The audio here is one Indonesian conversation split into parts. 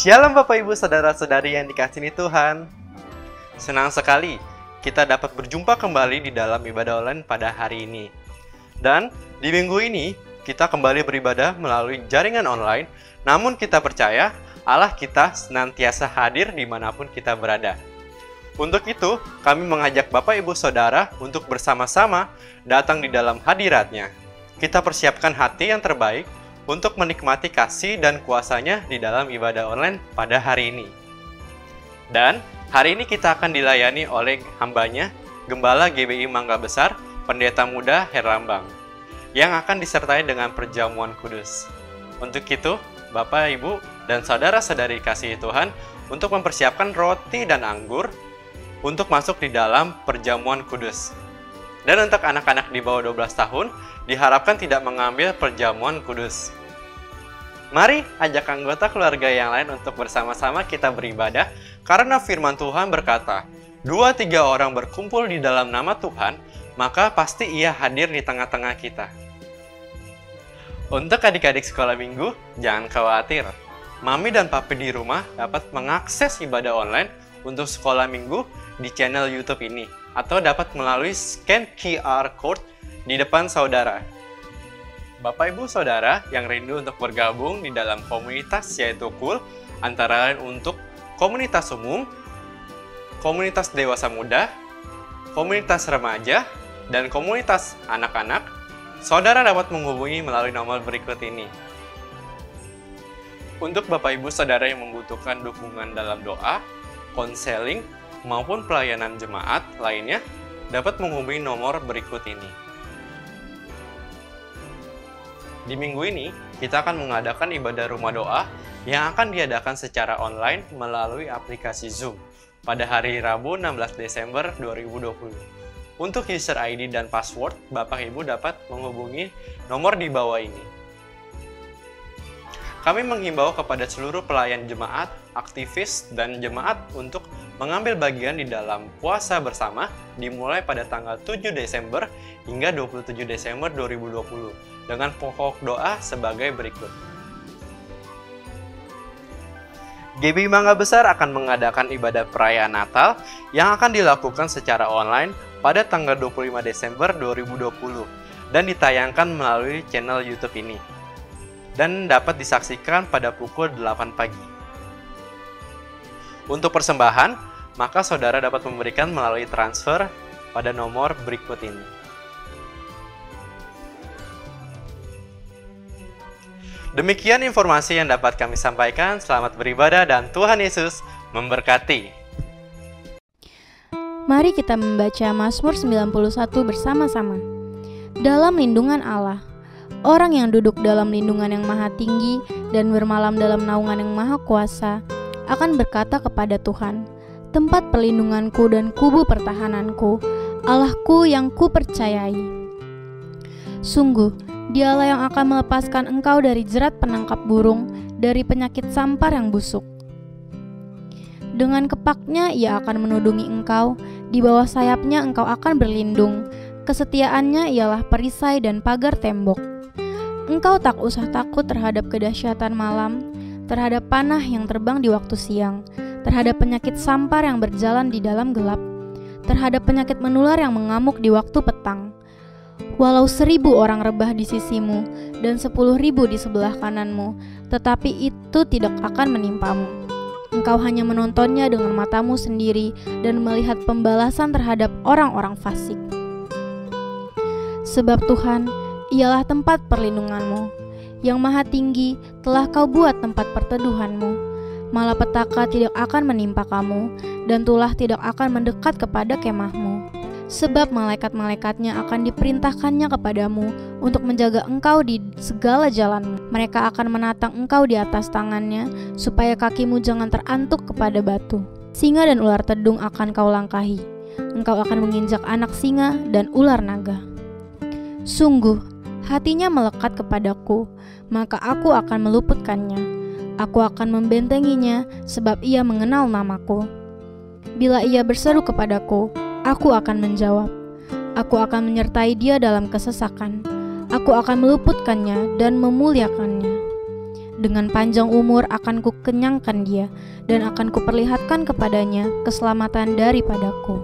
Shalom Bapak Ibu Saudara-saudari yang dikasihi Tuhan. Senang sekali kita dapat berjumpa kembali di dalam ibadah online pada hari ini. Dan di minggu ini kita kembali beribadah melalui jaringan online. Namun kita percaya Allah kita senantiasa hadir dimanapun kita berada. Untuk itu kami mengajak Bapak Ibu Saudara untuk bersama-sama datang di dalam hadirat-Nya. Kita persiapkan hati yang terbaik untuk menikmati kasih dan kuasanya di dalam ibadah online pada hari ini. Dan hari ini kita akan dilayani oleh hambanya, Gembala GBI Mangga Besar, Pendeta Muda Herlambang, yang akan disertai dengan perjamuan kudus. Untuk itu, Bapak, Ibu, dan Saudara-saudari kasih Tuhan, untuk mempersiapkan roti dan anggur, untuk masuk di dalam perjamuan kudus. Dan untuk anak-anak di bawah 12 tahun, diharapkan tidak mengambil perjamuan kudus. Mari ajak anggota keluarga yang lain untuk bersama-sama kita beribadah, karena firman Tuhan berkata, 2-3 orang berkumpul di dalam nama Tuhan, maka pasti Ia hadir di tengah-tengah kita. Untuk adik-adik sekolah minggu, jangan khawatir. Mami dan papi di rumah dapat mengakses ibadah online untuk sekolah minggu di channel YouTube ini, atau dapat melalui scan QR Code di depan saudara. Bapak Ibu Saudara yang rindu untuk bergabung di dalam komunitas yaitu KUL, antara lain untuk komunitas umum, komunitas dewasa muda, komunitas remaja, dan komunitas anak-anak, saudara dapat menghubungi melalui nomor berikut ini. Untuk Bapak Ibu Saudara yang membutuhkan dukungan dalam doa, konseling, maupun pelayanan jemaat lainnya, dapat menghubungi nomor berikut ini. Di minggu ini, kita akan mengadakan ibadah rumah doa yang akan diadakan secara online melalui aplikasi Zoom pada hari Rabu 16 Desember 2020. Untuk user ID dan password, Bapak Ibu dapat menghubungi nomor di bawah ini. Kami menghimbau kepada seluruh pelayan jemaat, aktivis, dan jemaat untuk mengambil bagian di dalam puasa bersama dimulai pada tanggal 7 Desember hingga 27 Desember 2020 dengan pokok doa sebagai berikut. GBI Mangga Besar akan mengadakan ibadah perayaan Natal yang akan dilakukan secara online pada tanggal 25 Desember 2020 dan ditayangkan melalui channel YouTube ini dan dapat disaksikan pada pukul 8 pagi. Untuk persembahan, maka saudara dapat memberikan melalui transfer pada nomor berikut ini. Demikian informasi yang dapat kami sampaikan. Selamat beribadah dan Tuhan Yesus memberkati. Mari kita membaca Mazmur 91 bersama-sama. Dalam lindungan Allah, orang yang duduk dalam lindungan yang maha tinggi dan bermalam dalam naungan yang maha kuasa akan berkata kepada Tuhan, tempat perlindunganku dan kubu pertahananku, Allahku yang kupercayai. Sungguh, Dialah yang akan melepaskan engkau dari jerat penangkap burung, dari penyakit sampar yang busuk. Dengan kepaknya Ia akan menudungi engkau, di bawah sayapnya engkau akan berlindung. Kesetiaannya ialah perisai dan pagar tembok. Engkau tak usah takut terhadap kedahsyatan malam, terhadap panah yang terbang di waktu siang, terhadap penyakit sampar yang berjalan di dalam gelap, terhadap penyakit menular yang mengamuk di waktu petang. Walau 1000 orang rebah di sisimu dan 10.000 di sebelah kananmu, tetapi itu tidak akan menimpamu. Engkau hanya menontonnya dengan matamu sendiri dan melihat pembalasan terhadap orang-orang fasik. Sebab Tuhan, Ialah tempat perlindunganmu. Yang maha tinggi telah kau buat tempat perteduhanmu. Malapetaka tidak akan menimpa kamu, dan tulah tidak akan mendekat kepada kemahmu. Sebab malaikat-malaikatnya akan diperintahkannya kepadamu untuk menjaga engkau di segala jalanmu. Mereka akan menatang engkau di atas tangannya, supaya kakimu jangan terantuk kepada batu. Singa dan ular tedung akan kau langkahi. Engkau akan menginjak anak singa dan ular naga. Sungguh, hatinya melekat kepadaku, maka aku akan meluputkannya. Aku akan membentenginya, sebab ia mengenal namaku. Bila ia berseru kepadaku, aku akan menjawab. Aku akan menyertai dia dalam kesesakan. Aku akan meluputkannya dan memuliakannya. Dengan panjang umur akan kukenyangkan dia, dan akan kuperlihatkan kepadanya keselamatan daripadaku.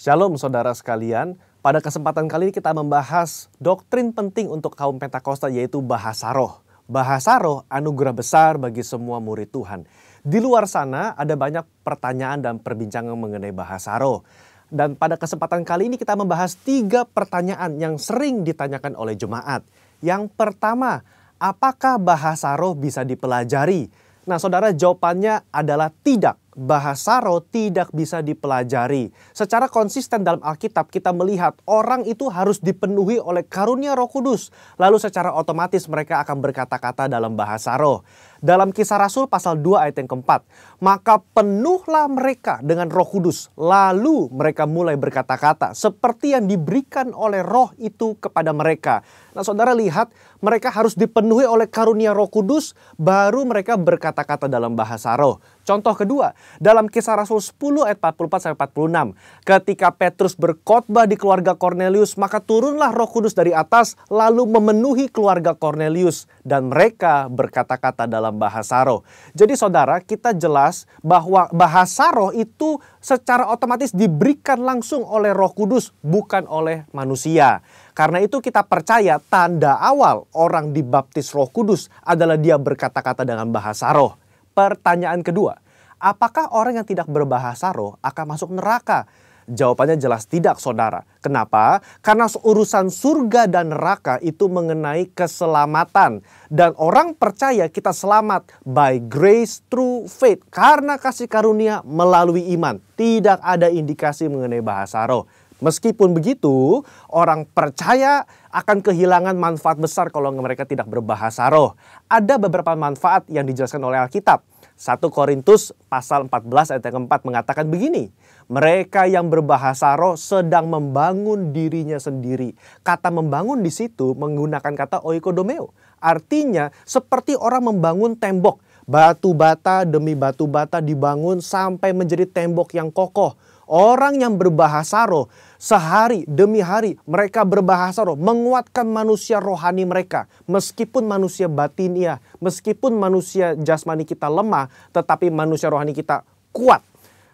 Shalom saudara sekalian, pada kesempatan kali ini kita membahas doktrin penting untuk kaum Pentakosta yaitu bahasa roh. Bahasa roh anugerah besar bagi semua murid Tuhan. Di luar sana ada banyak pertanyaan dan perbincangan mengenai bahasa roh. Dan pada kesempatan kali ini kita membahas 3 pertanyaan yang sering ditanyakan oleh jemaat. Yang pertama, apakah bahasa roh bisa dipelajari? Nah saudara, jawabannya adalah tidak. Bahasa roh tidak bisa dipelajari. Secara konsisten dalam Alkitab kita melihat orang itu harus dipenuhi oleh karunia Roh Kudus. Lalu secara otomatis mereka akan berkata-kata dalam bahasa roh. Dalam Kisah Rasul pasal 2 ayat yang keempat, maka penuhlah mereka dengan Roh Kudus, lalu mereka mulai berkata-kata seperti yang diberikan oleh Roh itu kepada mereka. Nah saudara lihat, mereka harus dipenuhi oleh karunia Roh Kudus, baru mereka berkata-kata dalam bahasa roh. Contoh kedua, dalam Kisah Rasul 10 ayat 44-46, ketika Petrus berkhotbah di keluarga Kornelius, maka turunlah Roh Kudus dari atas lalu memenuhi keluarga Kornelius dan mereka berkata-kata dalam bahasa roh. Jadi saudara, kita jelas bahwa bahasa roh itu secara otomatis diberikan langsung oleh Roh Kudus, bukan oleh manusia. Karena itu kita percaya tanda awal orang dibaptis Roh Kudus adalah dia berkata-kata dengan bahasa roh. Pertanyaan kedua, apakah orang yang tidak berbahasa roh akan masuk neraka? Jawabannya jelas tidak saudara. Kenapa? Karena urusan surga dan neraka itu mengenai keselamatan. Dan orang percaya kita selamat by grace through faith. Karena kasih karunia melalui iman. Tidak ada indikasi mengenai bahasa roh. Meskipun begitu, orang percaya akan kehilangan manfaat besar kalau mereka tidak berbahasa roh. Ada beberapa manfaat yang dijelaskan oleh Alkitab. 1 Korintus pasal 14 ayat yang keempat mengatakan begini. Mereka yang berbahasa roh sedang membangun dirinya sendiri. Kata membangun di situ menggunakan kata oikodomeo. Artinya seperti orang membangun tembok. Batu bata demi batu bata dibangun sampai menjadi tembok yang kokoh. Orang yang berbahasa roh sehari demi hari mereka berbahasa roh menguatkan manusia rohani mereka. Meskipun manusia batinia, meskipun manusia jasmani kita lemah, tetapi manusia rohani kita kuat.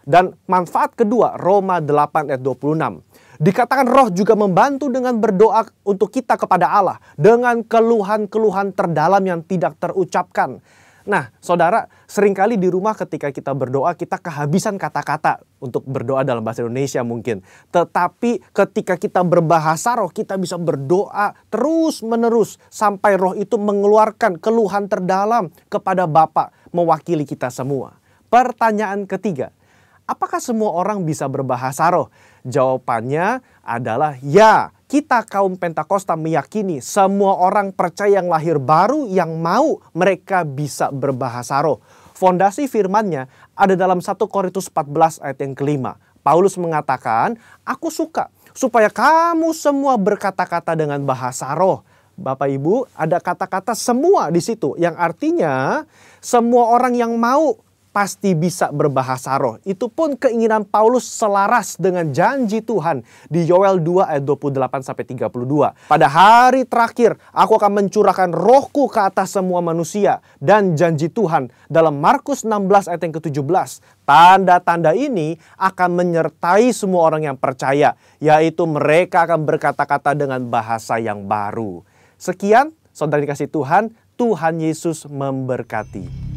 Dan manfaat kedua, Roma 8 ayat 26. Dikatakan roh juga membantu dengan berdoa untuk kita kepada Allah. Dengan keluhan-keluhan terdalam yang tidak terucapkan. Nah, saudara, seringkali di rumah ketika kita berdoa, kita kehabisan kata-kata untuk berdoa dalam bahasa Indonesia mungkin. Tetapi ketika kita berbahasa roh, kita bisa berdoa terus-menerus sampai roh itu mengeluarkan keluhan terdalam kepada Bapa mewakili kita semua. Pertanyaan ketiga, apakah semua orang bisa berbahasa roh? Jawabannya adalah ya. Kita kaum Pentakosta meyakini semua orang percaya yang lahir baru yang mau mereka bisa berbahasa roh. Fondasi firman-Nya ada dalam 1 Korintus 14 ayat yang kelima. Paulus mengatakan, aku suka supaya kamu semua berkata-kata dengan bahasa roh. Bapak Ibu, ada kata-kata semua di situ yang artinya semua orang yang mau pasti bisa berbahasa roh. Itu pun keinginan Paulus selaras dengan janji Tuhan di Yoel 2 ayat 28-32. Pada hari terakhir aku akan mencurahkan rohku ke atas semua manusia. Dan janji Tuhan dalam Markus 16 ayat yang ke-17. Tanda-tanda ini akan menyertai semua orang yang percaya. Yaitu mereka akan berkata-kata dengan bahasa yang baru. Sekian, saudara dikasih Tuhan, Tuhan Yesus memberkati.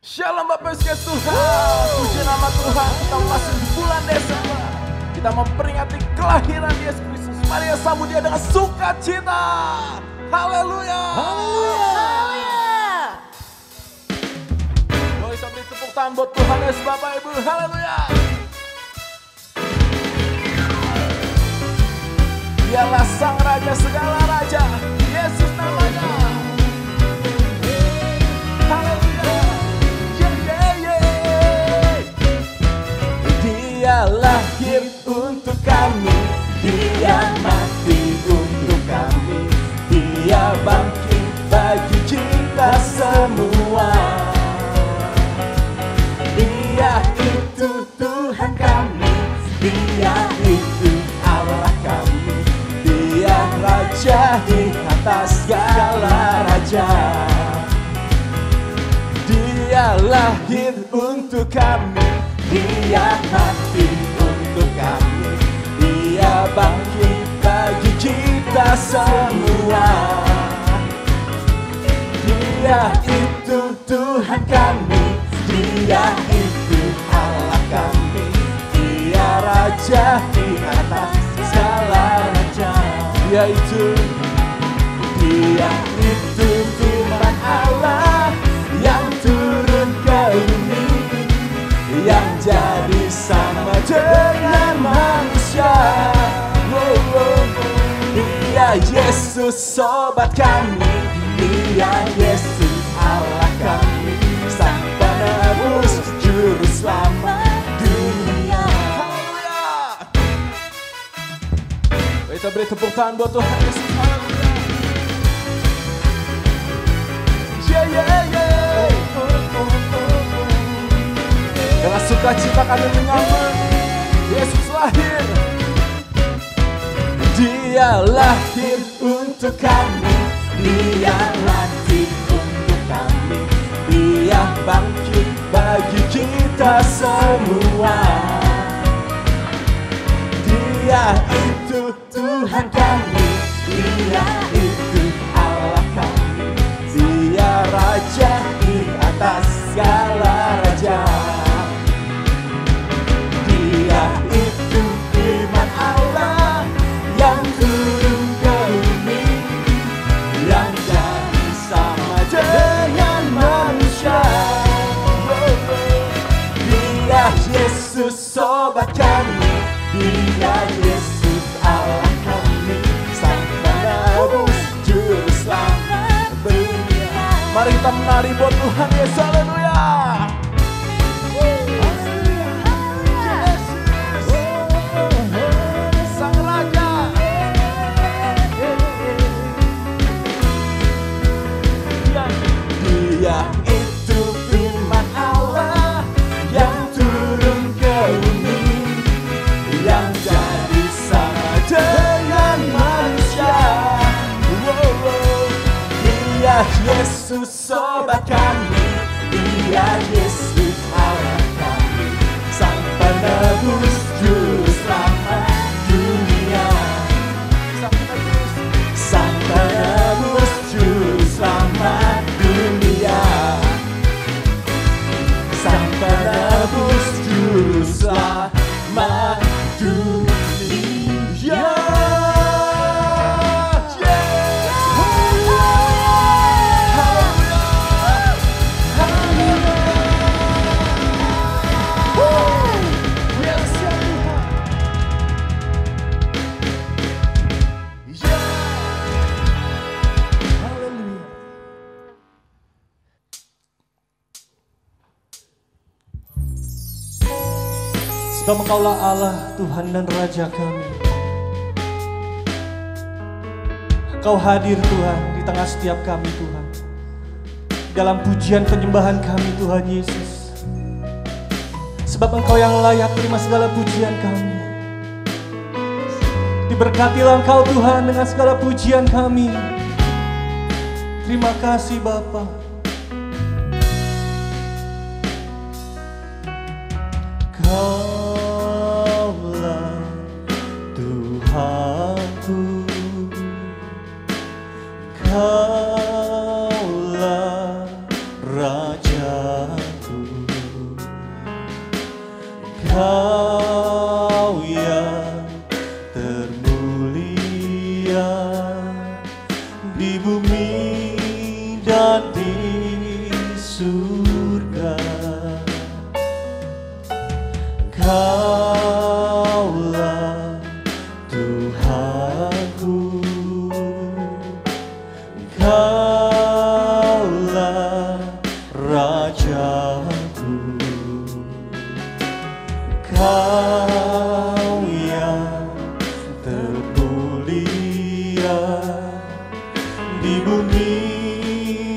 Shalom Bapak Yesus Tuhan, puji nama Tuhan. Kita masih di bulan Desember. Kita memperingati kelahiran Yesus Kristus. Mari kita sambut dia dengan sukacita. Haleluya. Haleluya. Boleh sambil tepuk tangan buat Tuhan Yesus Bapak Ibu. Haleluya. Dialah sang raja segala raja, Yesus namanya. Haleluya. Dia lahir untuk kami, Dia mati untuk kami, Dia bangkit bagi kita semua. Dia itu Tuhan kami, Dia itu Allah kami, Dia Raja di atas segala raja. Dia lahir untuk kami, Dia mati untuk kami, Dia bangkit bagi kita semua. Dia itu Tuhan kami, Dia itu Allah kami, Dia Raja di atas segala raja. Dia itu firman Allah yang turun ke bumi, yang jadi sama dengan manusia. Dia Yesus sobat kami, Dia Yesus Allah kami, sang penebus juru selamat dunia. Haleluya. Kita beri tepuk tangan buat Tuhan Yesus. Haleluya. Dengan sukacita kami menyambut Yesus lahir. Dia lahir untuk kami, Dia mati untuk kami, Dia bangkit bagi kita semua. Dia itu Tuhan kami, Dia itu Allah kami, Dia Raja di atas segala raja. Dia itu firman Allah yang turun ke bumi, yang jadi sama dengan manusia. Dia Yesus sobat kami, Dia Yesus Allah kami, sang penebus juru selamat dunia. Mari kita menari buat Tuhan Yesus. Haleluya. Sang Raja. Dia itu firman Allah yang turun ke bumi, yang jadi sama dengan manusia. Dia Yesus sobat kami, Dia Yesus Allah kami, sang penebus juru selamat dunia. Sang penebus juru selamat dunia. Sang penebus juru selamat dunia. Sebab Engkaulah Allah, Tuhan dan Raja kami. Engkau hadir Tuhan di tengah setiap kami Tuhan, dalam pujian penyembahan kami Tuhan Yesus. Sebab Engkau yang layak terima segala pujian kami. Diberkatilah Engkau Tuhan dengan segala pujian kami. Terima kasih Bapa. Kaulah Tuhanku, Kaulah Rajaku, Kau yang termulia di bumi dan di surga. Kaulah Tuhan Rajaku. Kau yang termulia di bumi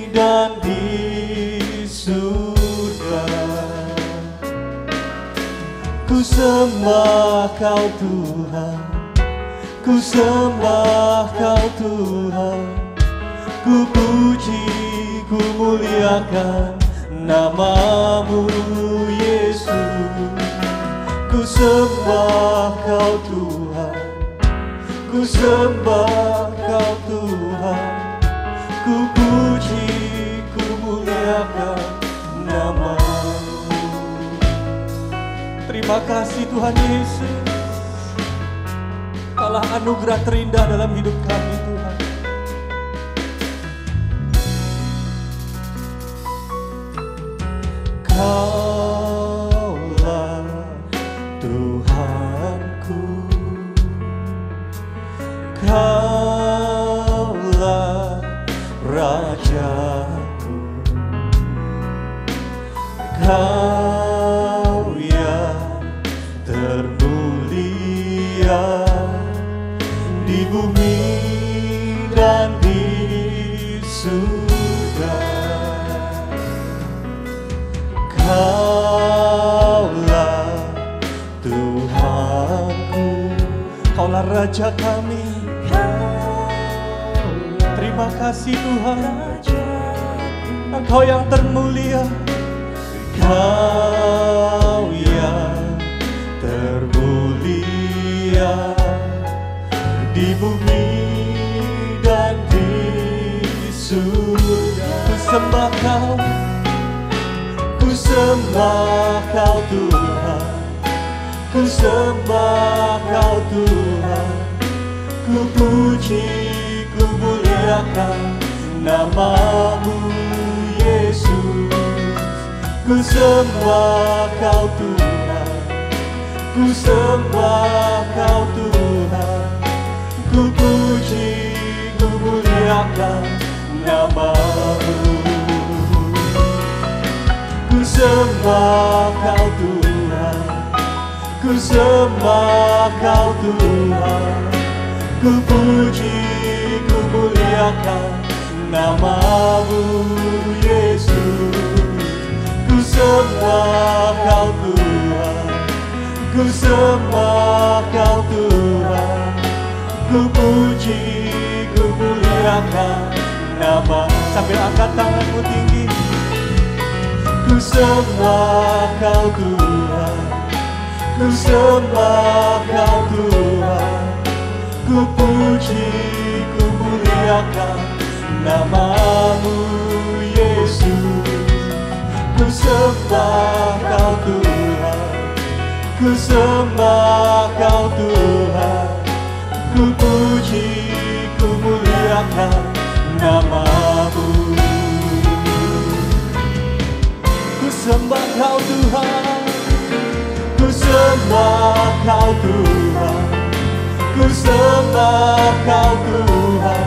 dan di surga. Ku sembah Kau Tuhan, ku sembah Kau Tuhan, ku puji, ku muliakan nama-Mu Yesus. Ku sembah Kau Tuhan, ku sembah Kau Tuhan, ku puji, ku muliakan nama-Mu. Terima kasih Tuhan Yesus, Kaulah anugerah terindah dalam hidup kami Tuhan. Kaulah Tuhanku, Kaulah Rajaku, Kau yang termulia di bumi dan di surga. Kaulah Tuhanku, Kaulah Raja kami. Terima kasih Tuhan, Engkau yang termulia, Kau yang termulia di bumi dan di surga. Ku sembah Kau, ku sembah Kau Tuhan, ku sembah Kau Tuhan, ku puji, ku muliakan nama-Mu Yesus. Ku sembah Kau Tuhan, ku sembah Kau Tuhan, ku puji, ku muliakan nama-Mu. Ku sembah Kau Tuhan, ku sembah Kau Tuhan, ku puji, ku muliakan nama-Mu Yesus. Ku sembah Kau Tuhan, ku sembah Kau Tuhan, ku puji, ku muliakan nama. Sambil angkat tanganmu tinggi. Ku sembah Kau Tuhan, ku sembah Kau Tuhan, ku puji, ku muliakan nama-Mu Yesus. Ku sembah Kau Tuhan, ku sembah Kau Tuhan, ku puji, ku muliakan nama-Mu. Ku sembah Kau Tuhan, ku sembah Kau Tuhan, ku sembah Kau Tuhan,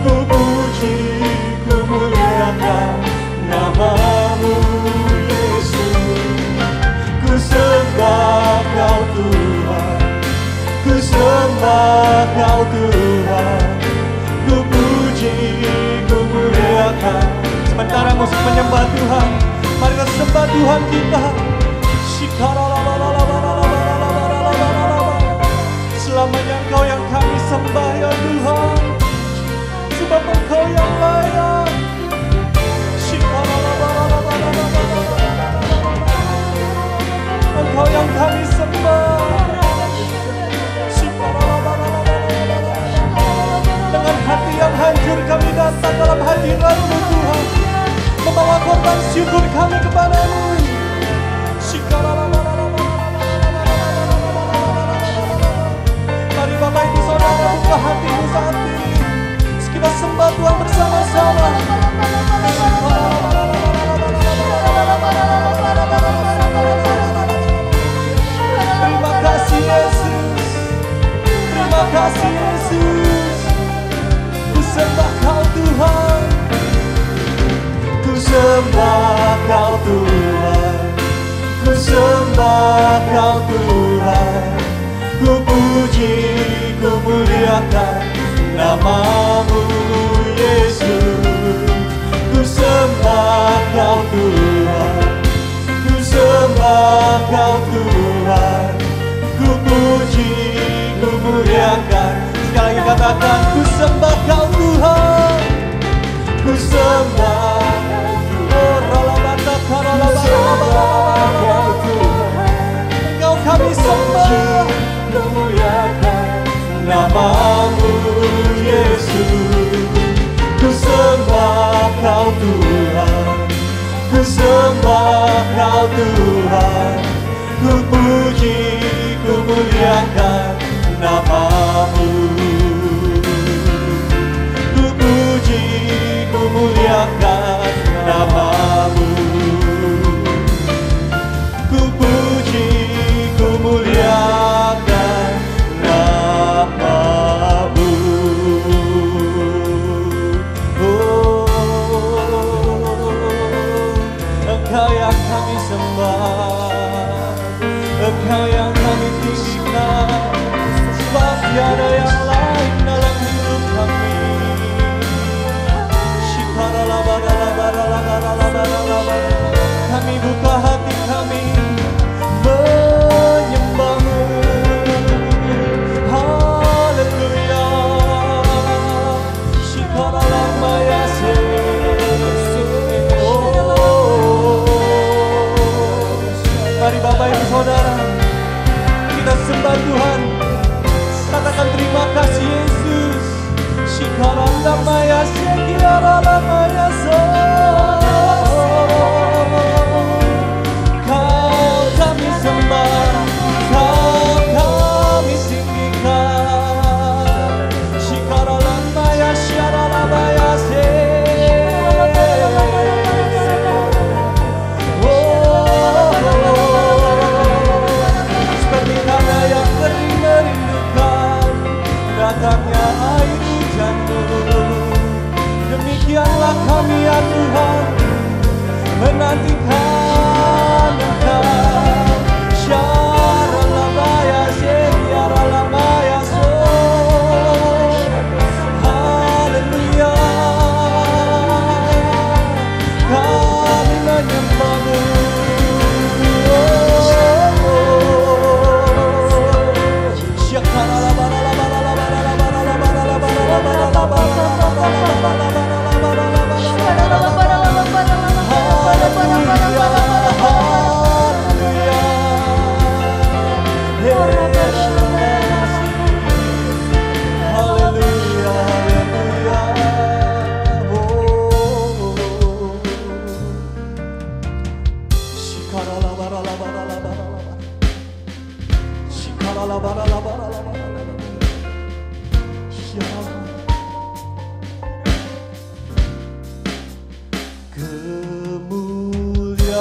ku puji, ku muliakan nama-Mu Yesus. Ku sembah Kau Tuhan, ku sembah Kau Tuhan, ku puji, ku muliakan. Sementara musik menyembah Tuhan, marilah sembah Tuhan kita. Selamanya Engkau yang kami sembah ya Tuhan, sebab Engkau yang layak. Engkau yang kami sembah. Dengan hati yang hancur kami datang dalam hadirat-Mu Tuhan, membawa korban syukur kami kepada-Mu. Mari Bapak Ibu Saudara buka hatimu saat ini, kita sembah Tuhan bersama-sama. Terima kasih Yesus, terima kasih Yesus. Ku sembah Kau Tuhan, ku sembah Kau Tuhan, ku puji, ku muliakan nama-Mu Yesus. Ku sembah Kau Tuhan, ku sembah Kau Tuhan, ku puji, ku muliakan. Sekali lagi katakan, ku sembah Kau Tuhan, ku sembah. Engkau kami sembah, memuliakan nama-Mu Yesus. Ku sembah Kau Tuhan, ku sembah Kau Tuhan, ku puji, ku muliakan nama-Mu. Ku puji, ku muliakan nama-Mu. Ku puji, ku muliakan nama-Mu. Engkau yang kami sembah, Engkau yang kami tinggikan, sebab tiada yang lain dalam hidup kami. Kami buka hati kami menyembah-Mu. Haleluya. Shikaralamaya-se. Mari Bapak Ibu Saudara, kita sembah Tuhan. Katakan terima kasih Yesus. Shikaralamaya-se, kiraralamaya-se. Datangnya air hujan-Mu, demikianlah kami ya Tuhan menantikan Engkau. Syaralamaya Syaralamaya so. Haleluya, kami menyembah-Mu.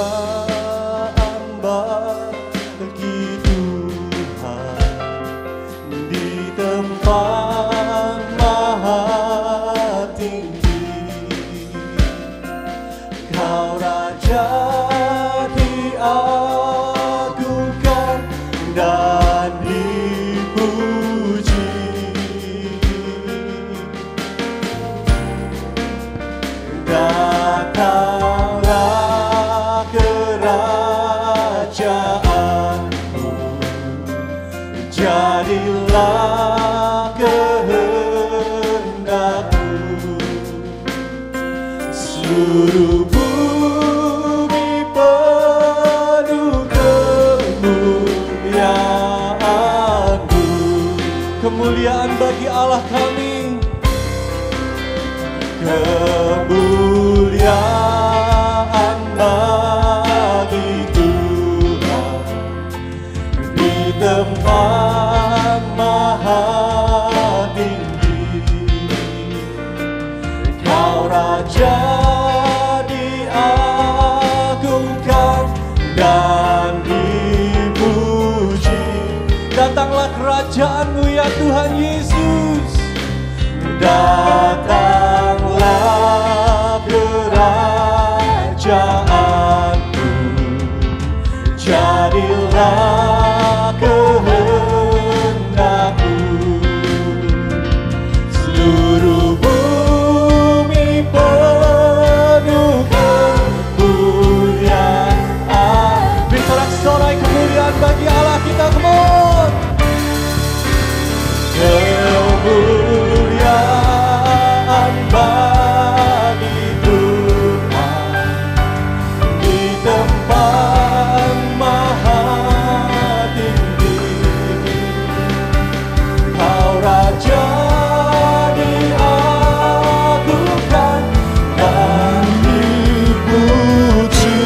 Kemuliaan bagi Tuhan di tempat maha tinggi. Kau Raja diagungkan dan dipuji. Datanglah kerajaan-Mu, jadilah kehendak-Mu. Seluruh bumi penuh kemuliaan-Mu. Kemuliaan bagi Allah kami. Kemuliaan bagi Tuhan di tempat maha tinggi. Kau Raja diagungkan dan dipuji. Datanglah kerajaan-Mu ya Tuhan Yesus. Datanglah kerajaan-Mu, jadilah jadilah kehendak-Mu. Seluruh bumi penuh kemuliaan. Beri sorak-sorai kemuliaan bagi Allah kita, come on. Kemuliaan bagi Tuhan di tempat maha tinggi. Kau Raja diagungkan dan dipuji.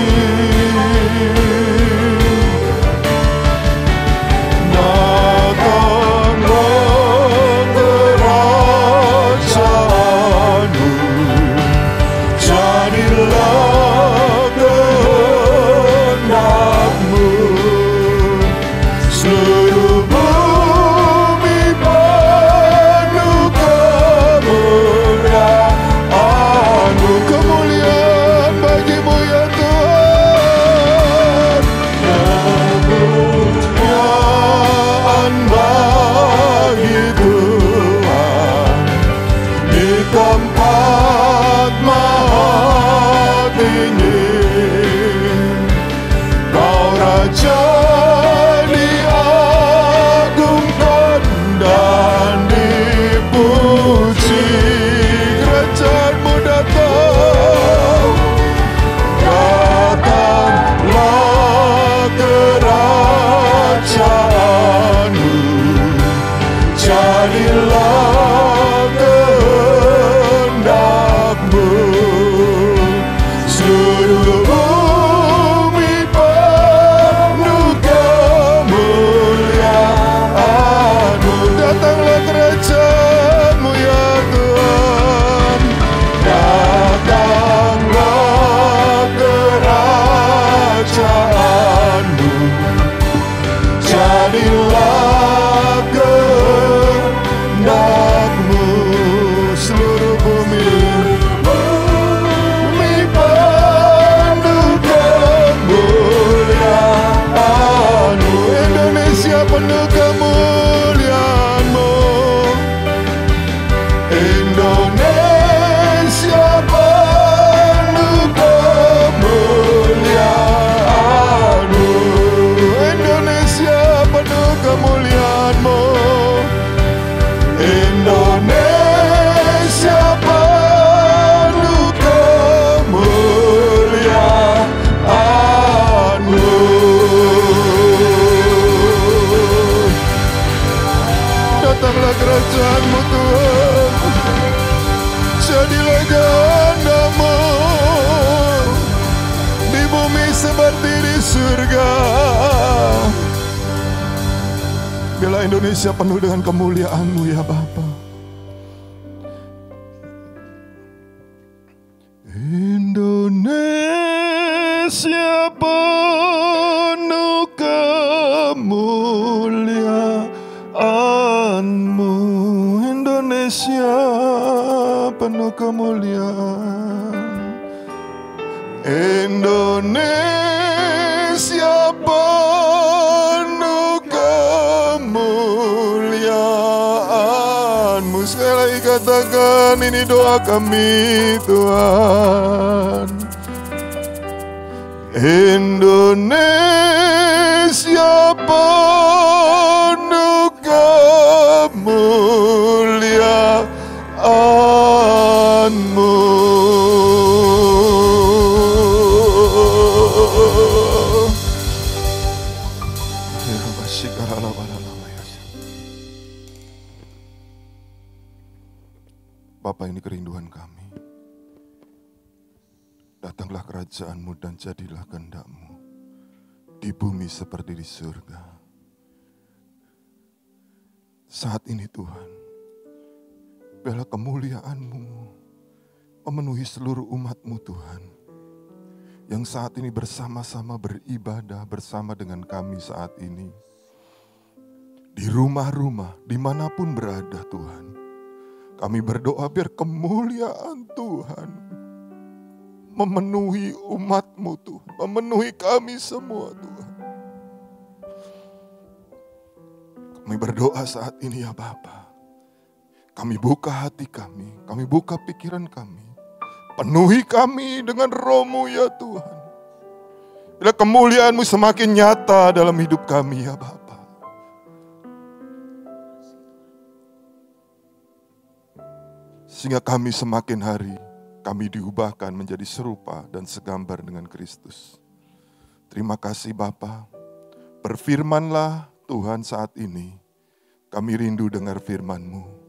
Datanglah kerajaan-Mu Tuhan, jadilah kehendak-Mu di bumi seperti di surga. Biarlah Indonesia penuh dengan kemuliaan-Mu ya Bapa. Indonesia penuh kemuliaan-Mu, Indonesia penuh kemuliaan, Indonesia penuh kemuliaan-Mu. Sekali lagi katakan, ini doa kami Tuhan. Indonesia penuh kemuliaan-Mu. Bapa, ini kerinduan kami. Datanglah kerajaan-Mu dan jadilah kehendak-Mu di bumi seperti di surga. Saat ini Tuhan, biarlah kemuliaan-Mu memenuhi seluruh umat-Mu Tuhan, yang saat ini bersama-sama beribadah bersama dengan kami saat ini. Di rumah-rumah, dimanapun berada Tuhan, kami berdoa biar kemuliaan Tuhan memenuhi umat-Mu Tuhan, memenuhi kami semua Tuhan. Kami berdoa saat ini ya Bapa. Kami buka hati kami buka pikiran kami. Penuhi kami dengan Roh-Mu ya Tuhan. Bila kemuliaan-Mu semakin nyata dalam hidup kami ya Bapa. Sehingga kami semakin hari, kami diubahkan menjadi serupa dan segambar dengan Kristus. Terima kasih Bapa. Berfirmanlah Tuhan saat ini. Kami rindu dengar firman-Mu.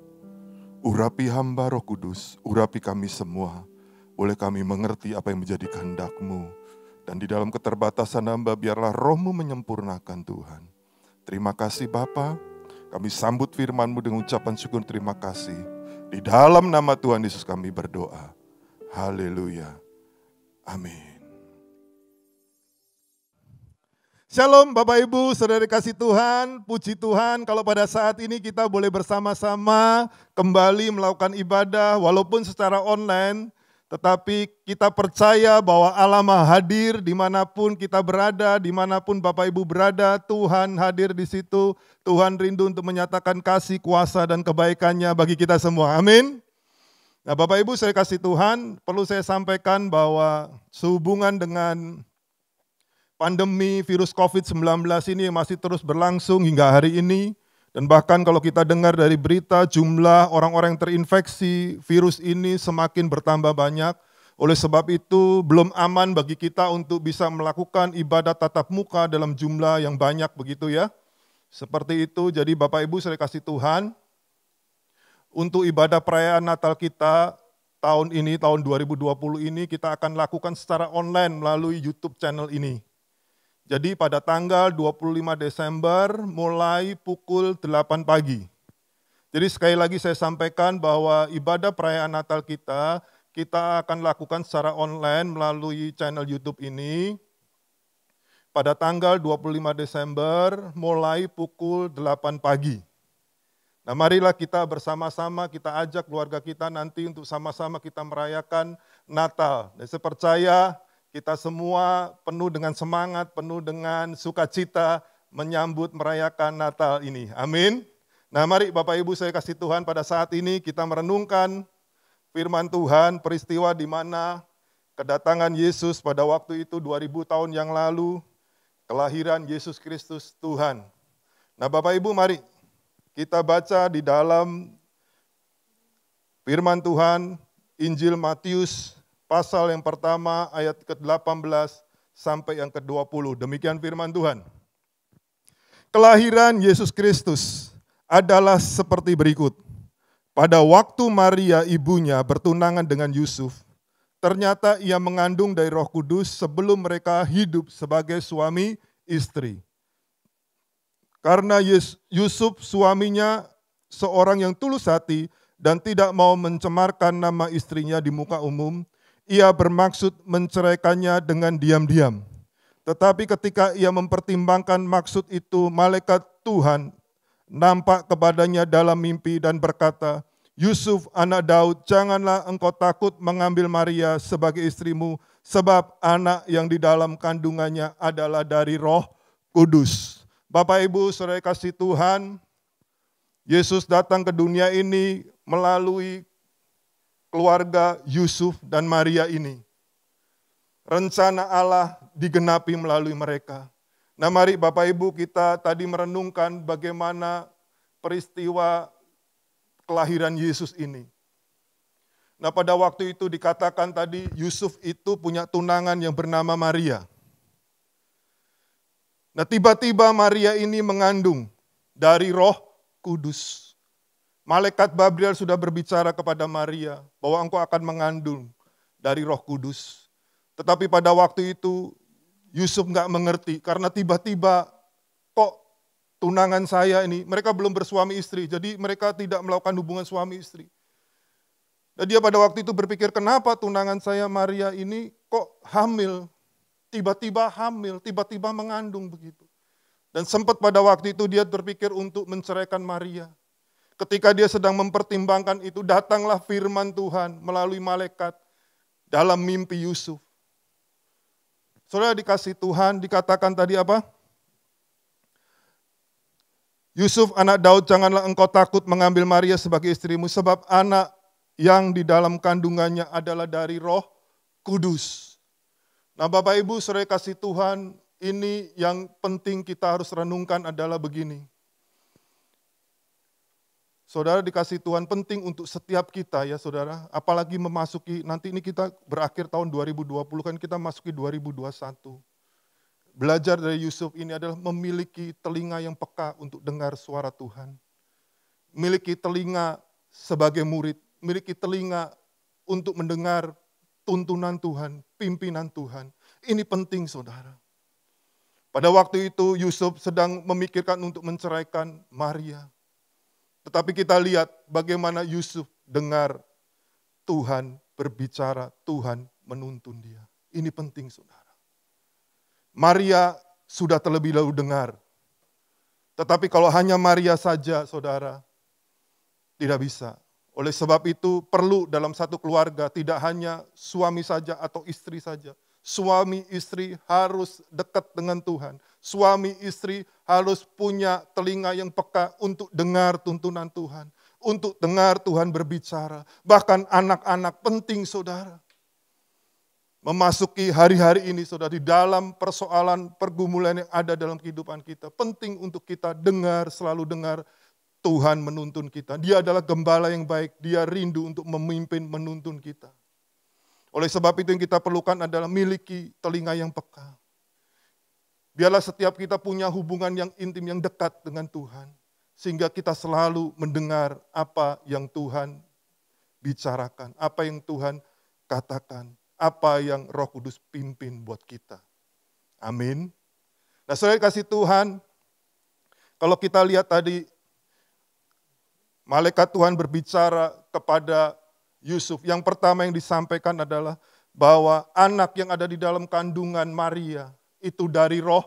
Urapi hamba Roh Kudus, urapi kami semua. Boleh kami mengerti apa yang menjadi kehendak-Mu. Dan di dalam keterbatasan hamba, biarlah Roh-Mu menyempurnakan Tuhan. Terima kasih Bapa. Kami sambut firman-Mu dengan ucapan syukur terima kasih. Di dalam nama Tuhan Yesus kami berdoa. Haleluya. Amin. Shalom Bapak Ibu, saudara kasih Tuhan, puji Tuhan kalau pada saat ini kita boleh bersama-sama kembali melakukan ibadah walaupun secara online, tetapi kita percaya bahwa Allah Maha hadir dimanapun kita berada, dimanapun Bapak Ibu berada, Tuhan hadir di situ, Tuhan rindu untuk menyatakan kasih, kuasa dan kebaikannya bagi kita semua, amin. Nah Bapak Ibu saya kasih Tuhan, perlu saya sampaikan bahwa sehubungan dengan pandemi virus COVID-19 ini masih terus berlangsung hingga hari ini. Dan bahkan kalau kita dengar dari berita jumlah orang-orang yang terinfeksi virus ini semakin bertambah banyak. Oleh sebab itu belum aman bagi kita untuk bisa melakukan ibadah tatap muka dalam jumlah yang banyak begitu ya. Seperti itu, jadi Bapak Ibu saya kasih Tuhan. Untuk ibadah perayaan Natal kita tahun ini, tahun 2020 ini kita akan lakukan secara online melalui YouTube channel ini. Jadi pada tanggal 25 Desember mulai pukul 8 pagi. Jadi sekali lagi saya sampaikan bahwa ibadah perayaan Natal kita akan lakukan secara online melalui channel YouTube ini. Pada tanggal 25 Desember mulai pukul 8 pagi. Nah marilah kita bersama-sama kita ajak keluarga kita nanti untuk sama-sama kita merayakan Natal. Dan saya percaya kita semua penuh dengan semangat, penuh dengan sukacita menyambut merayakan Natal ini. Amin. Nah mari Bapak Ibu saya kasih Tuhan pada saat ini kita merenungkan firman Tuhan, peristiwa di mana kedatangan Yesus pada waktu itu 2000 tahun yang lalu, kelahiran Yesus Kristus Tuhan. Nah Bapak Ibu mari kita baca di dalam firman Tuhan, Injil Matius, pasal yang pertama ayat ke-18 sampai yang ke-20. Demikian firman Tuhan. Kelahiran Yesus Kristus adalah seperti berikut. Pada waktu Maria ibunya bertunangan dengan Yusuf, ternyata ia mengandung dari Roh Kudus sebelum mereka hidup sebagai suami istri. Karena Yusuf suaminya seorang yang tulus hati dan tidak mau mencemarkan nama istrinya di muka umum, ia bermaksud menceraikannya dengan diam-diam. Tetapi ketika ia mempertimbangkan maksud itu, malaikat Tuhan nampak kepadanya dalam mimpi dan berkata, Yusuf anak Daud, janganlah engkau takut mengambil Maria sebagai istrimu, sebab anak yang di dalam kandungannya adalah dari Roh Kudus. Bapak Ibu saudara kasih Tuhan, Yesus datang ke dunia ini melalui keluarga Yusuf dan Maria ini. Rencana Allah digenapi melalui mereka. Nah mari Bapak Ibu kita tadi merenungkan bagaimana peristiwa kelahiran Yesus ini. Nah pada waktu itu dikatakan tadi Yusuf itu punya tunangan yang bernama Maria. Nah tiba-tiba Maria ini mengandung dari Roh Kudus. Malaikat Gabriel sudah berbicara kepada Maria bahwa engkau akan mengandung dari Roh Kudus. Tetapi pada waktu itu Yusuf nggak mengerti karena tiba-tiba kok tunangan saya ini, mereka belum bersuami istri, jadi mereka tidak melakukan hubungan suami istri. Dan dia pada waktu itu berpikir kenapa tunangan saya Maria ini kok hamil, tiba-tiba mengandung begitu. Dan sempat pada waktu itu dia berpikir untuk menceraikan Maria. Ketika dia sedang mempertimbangkan itu, datanglah firman Tuhan melalui malaikat dalam mimpi Yusuf. Saudara dikasih Tuhan, dikatakan tadi apa? Yusuf anak Daud, janganlah engkau takut mengambil Maria sebagai istrimu, sebab anak yang di dalam kandungannya adalah dari Roh Kudus. Nah Bapak Ibu saudara kasih Tuhan, ini yang penting kita harus renungkan adalah begini. Saudara dikasih Tuhan, penting untuk setiap kita ya saudara, apalagi memasuki, nanti ini kita berakhir tahun 2020 kan, kita masuki 2021. Belajar dari Yusuf ini adalah memiliki telinga yang peka untuk dengar suara Tuhan. Memiliki telinga sebagai murid, memiliki telinga untuk mendengar tuntunan Tuhan, pimpinan Tuhan. Ini penting saudara. Pada waktu itu Yusuf sedang memikirkan untuk menceraikan Maria. Tetapi kita lihat bagaimana Yusuf dengar Tuhan berbicara, Tuhan menuntun dia. Ini penting saudara. Maria sudah terlebih dahulu dengar. Tetapi kalau hanya Maria saja saudara, tidak bisa. Oleh sebab itu perlu dalam satu keluarga tidak hanya suami saja atau istri saja. Suami istri harus dekat dengan Tuhan. Suami istri harus punya telinga yang peka untuk dengar tuntunan Tuhan. Untuk dengar Tuhan berbicara. Bahkan anak-anak penting saudara. Memasuki hari-hari ini saudara, di dalam persoalan pergumulan yang ada dalam kehidupan kita. Penting untuk kita dengar, selalu dengar Tuhan menuntun kita. Dia adalah gembala yang baik. Dia rindu untuk memimpin, menuntun kita. Oleh sebab itu yang kita perlukan adalah miliki telinga yang peka. Biarlah setiap kita punya hubungan yang intim, yang dekat dengan Tuhan. Sehingga kita selalu mendengar apa yang Tuhan bicarakan, apa yang Tuhan katakan, apa yang Roh Kudus pimpin buat kita. Amin. Nah saudara kasih Tuhan, kalau kita lihat tadi, malaikat Tuhan berbicara kepada Yusuf. Yang pertama yang disampaikan adalah bahwa anak yang ada di dalam kandungan Maria itu dari Roh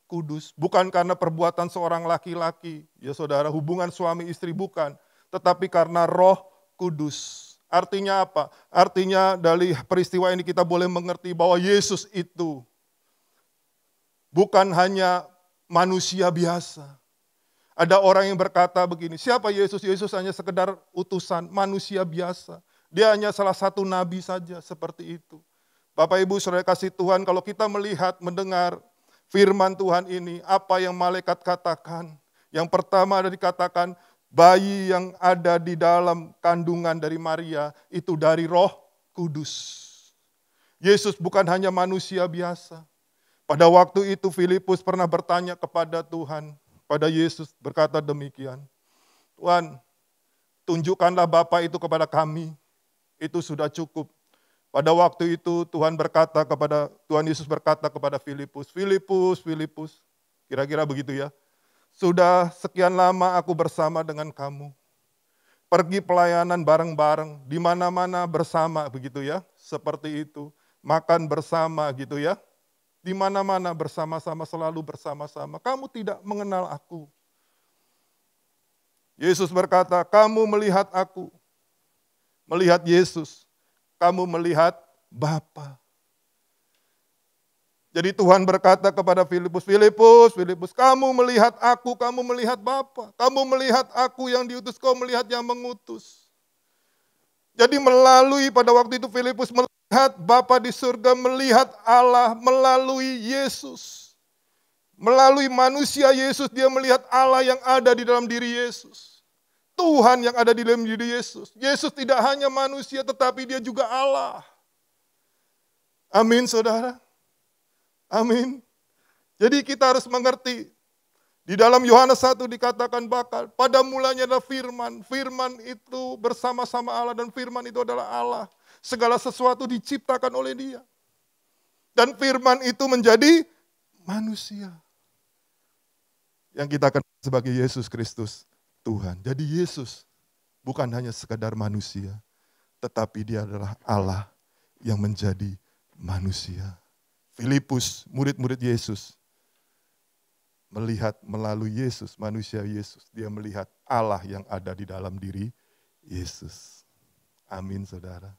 Kudus. Bukan karena perbuatan seorang laki-laki, ya saudara, hubungan suami istri bukan. Tetapi karena Roh Kudus. Artinya apa? Artinya dari peristiwa ini kita boleh mengerti bahwa Yesus itu bukan hanya manusia biasa. Ada orang yang berkata begini, siapa Yesus? Yesus hanya sekedar utusan manusia biasa. Dia hanya salah satu nabi saja, seperti itu. Bapak Ibu saudara kasih Tuhan, kalau kita melihat, mendengar firman Tuhan ini, apa yang malaikat katakan. Yang pertama ada dikatakan, bayi yang ada di dalam kandungan dari Maria, itu dari Roh Kudus. Yesus bukan hanya manusia biasa. Pada waktu itu Filipus pernah bertanya kepada Tuhan, pada Yesus berkata demikian, Tuhan, tunjukkanlah Bapa itu kepada kami. Itu sudah cukup. Pada waktu itu Tuhan Yesus berkata kepada Filipus, Filipus, kira-kira begitu ya. Sudah sekian lama aku bersama dengan kamu. Pergi pelayanan bareng-bareng, di mana-mana bersama begitu ya. Seperti itu. Makan bersama gitu ya. Di mana-mana bersama-sama, selalu bersama-sama. Kamu tidak mengenal aku. Yesus berkata, kamu melihat aku. Melihat Yesus, kamu melihat Bapa. Jadi Tuhan berkata kepada Filipus, kamu melihat aku, kamu melihat Bapa. Kamu melihat aku yang diutus, kau melihat yang mengutus. Jadi melalui pada waktu itu Filipus melihat Bapa di surga, melihat Allah melalui Yesus. Melalui manusia Yesus, dia melihat Allah yang ada di dalam diri Yesus. Tuhan yang ada di dalam diri Yesus. Yesus tidak hanya manusia tetapi dia juga Allah. Amin saudara. Amin. Jadi kita harus mengerti. Di dalam Yohanes 1 dikatakan bakal. Pada mulanya adalah firman. Firman itu bersama-sama Allah dan firman itu adalah Allah. Segala sesuatu diciptakan oleh dia. Dan firman itu menjadi manusia. Yang kita kenal sebagai Yesus Kristus. Tuhan. Jadi Yesus bukan hanya sekadar manusia, tetapi dia adalah Allah yang menjadi manusia. Filipus, murid-murid Yesus, melihat melalui Yesus, manusia Yesus, dia melihat Allah yang ada di dalam diri Yesus. Amin saudara.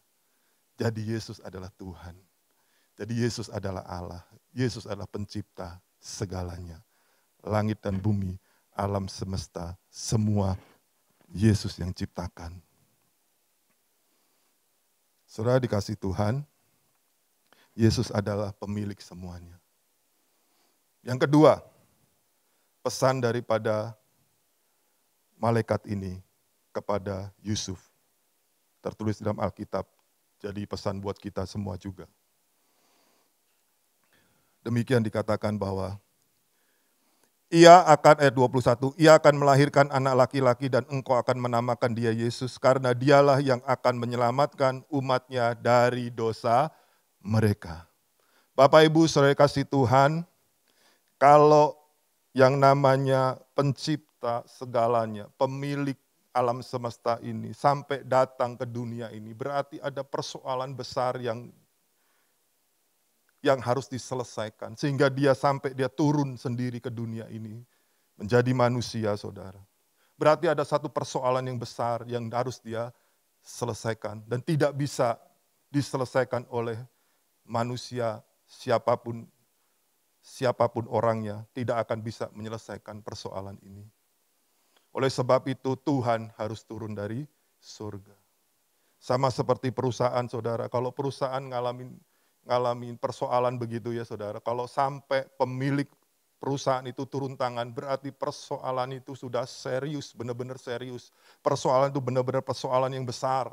Jadi Yesus adalah Tuhan. Jadi Yesus adalah Allah. Yesus adalah pencipta segalanya. Langit dan bumi alam semesta, semua Yesus yang ciptakan. Saudara dikasih Tuhan, Yesus adalah pemilik semuanya. Yang kedua, pesan daripada malaikat ini kepada Yusuf. Tertulis dalam Alkitab, jadi pesan buat kita semua juga. Demikian dikatakan bahwa ia akan, ayat 21, ia akan melahirkan anak laki-laki dan engkau akan menamakan dia Yesus karena dialah yang akan menyelamatkan umatnya dari dosa mereka. Bapak Ibu saudara kasih Tuhan, kalau yang namanya pencipta segalanya, pemilik alam semesta ini sampai datang ke dunia ini, berarti ada persoalan besar yang harus diselesaikan. Sehingga dia sampai dia turun sendiri ke dunia ini. Menjadi manusia, saudara. Berarti ada satu persoalan yang besar yang harus dia selesaikan. Dan tidak bisa diselesaikan oleh manusia siapapun orangnya. Tidak akan bisa menyelesaikan persoalan ini. Oleh sebab itu Tuhan harus turun dari surga. Sama seperti perusahaan, saudara. Kalau perusahaan ngalamin persoalan begitu ya saudara. Kalau sampai pemilik perusahaan itu turun tangan, berarti persoalan itu sudah serius, benar-benar serius. Persoalan itu benar-benar persoalan yang besar.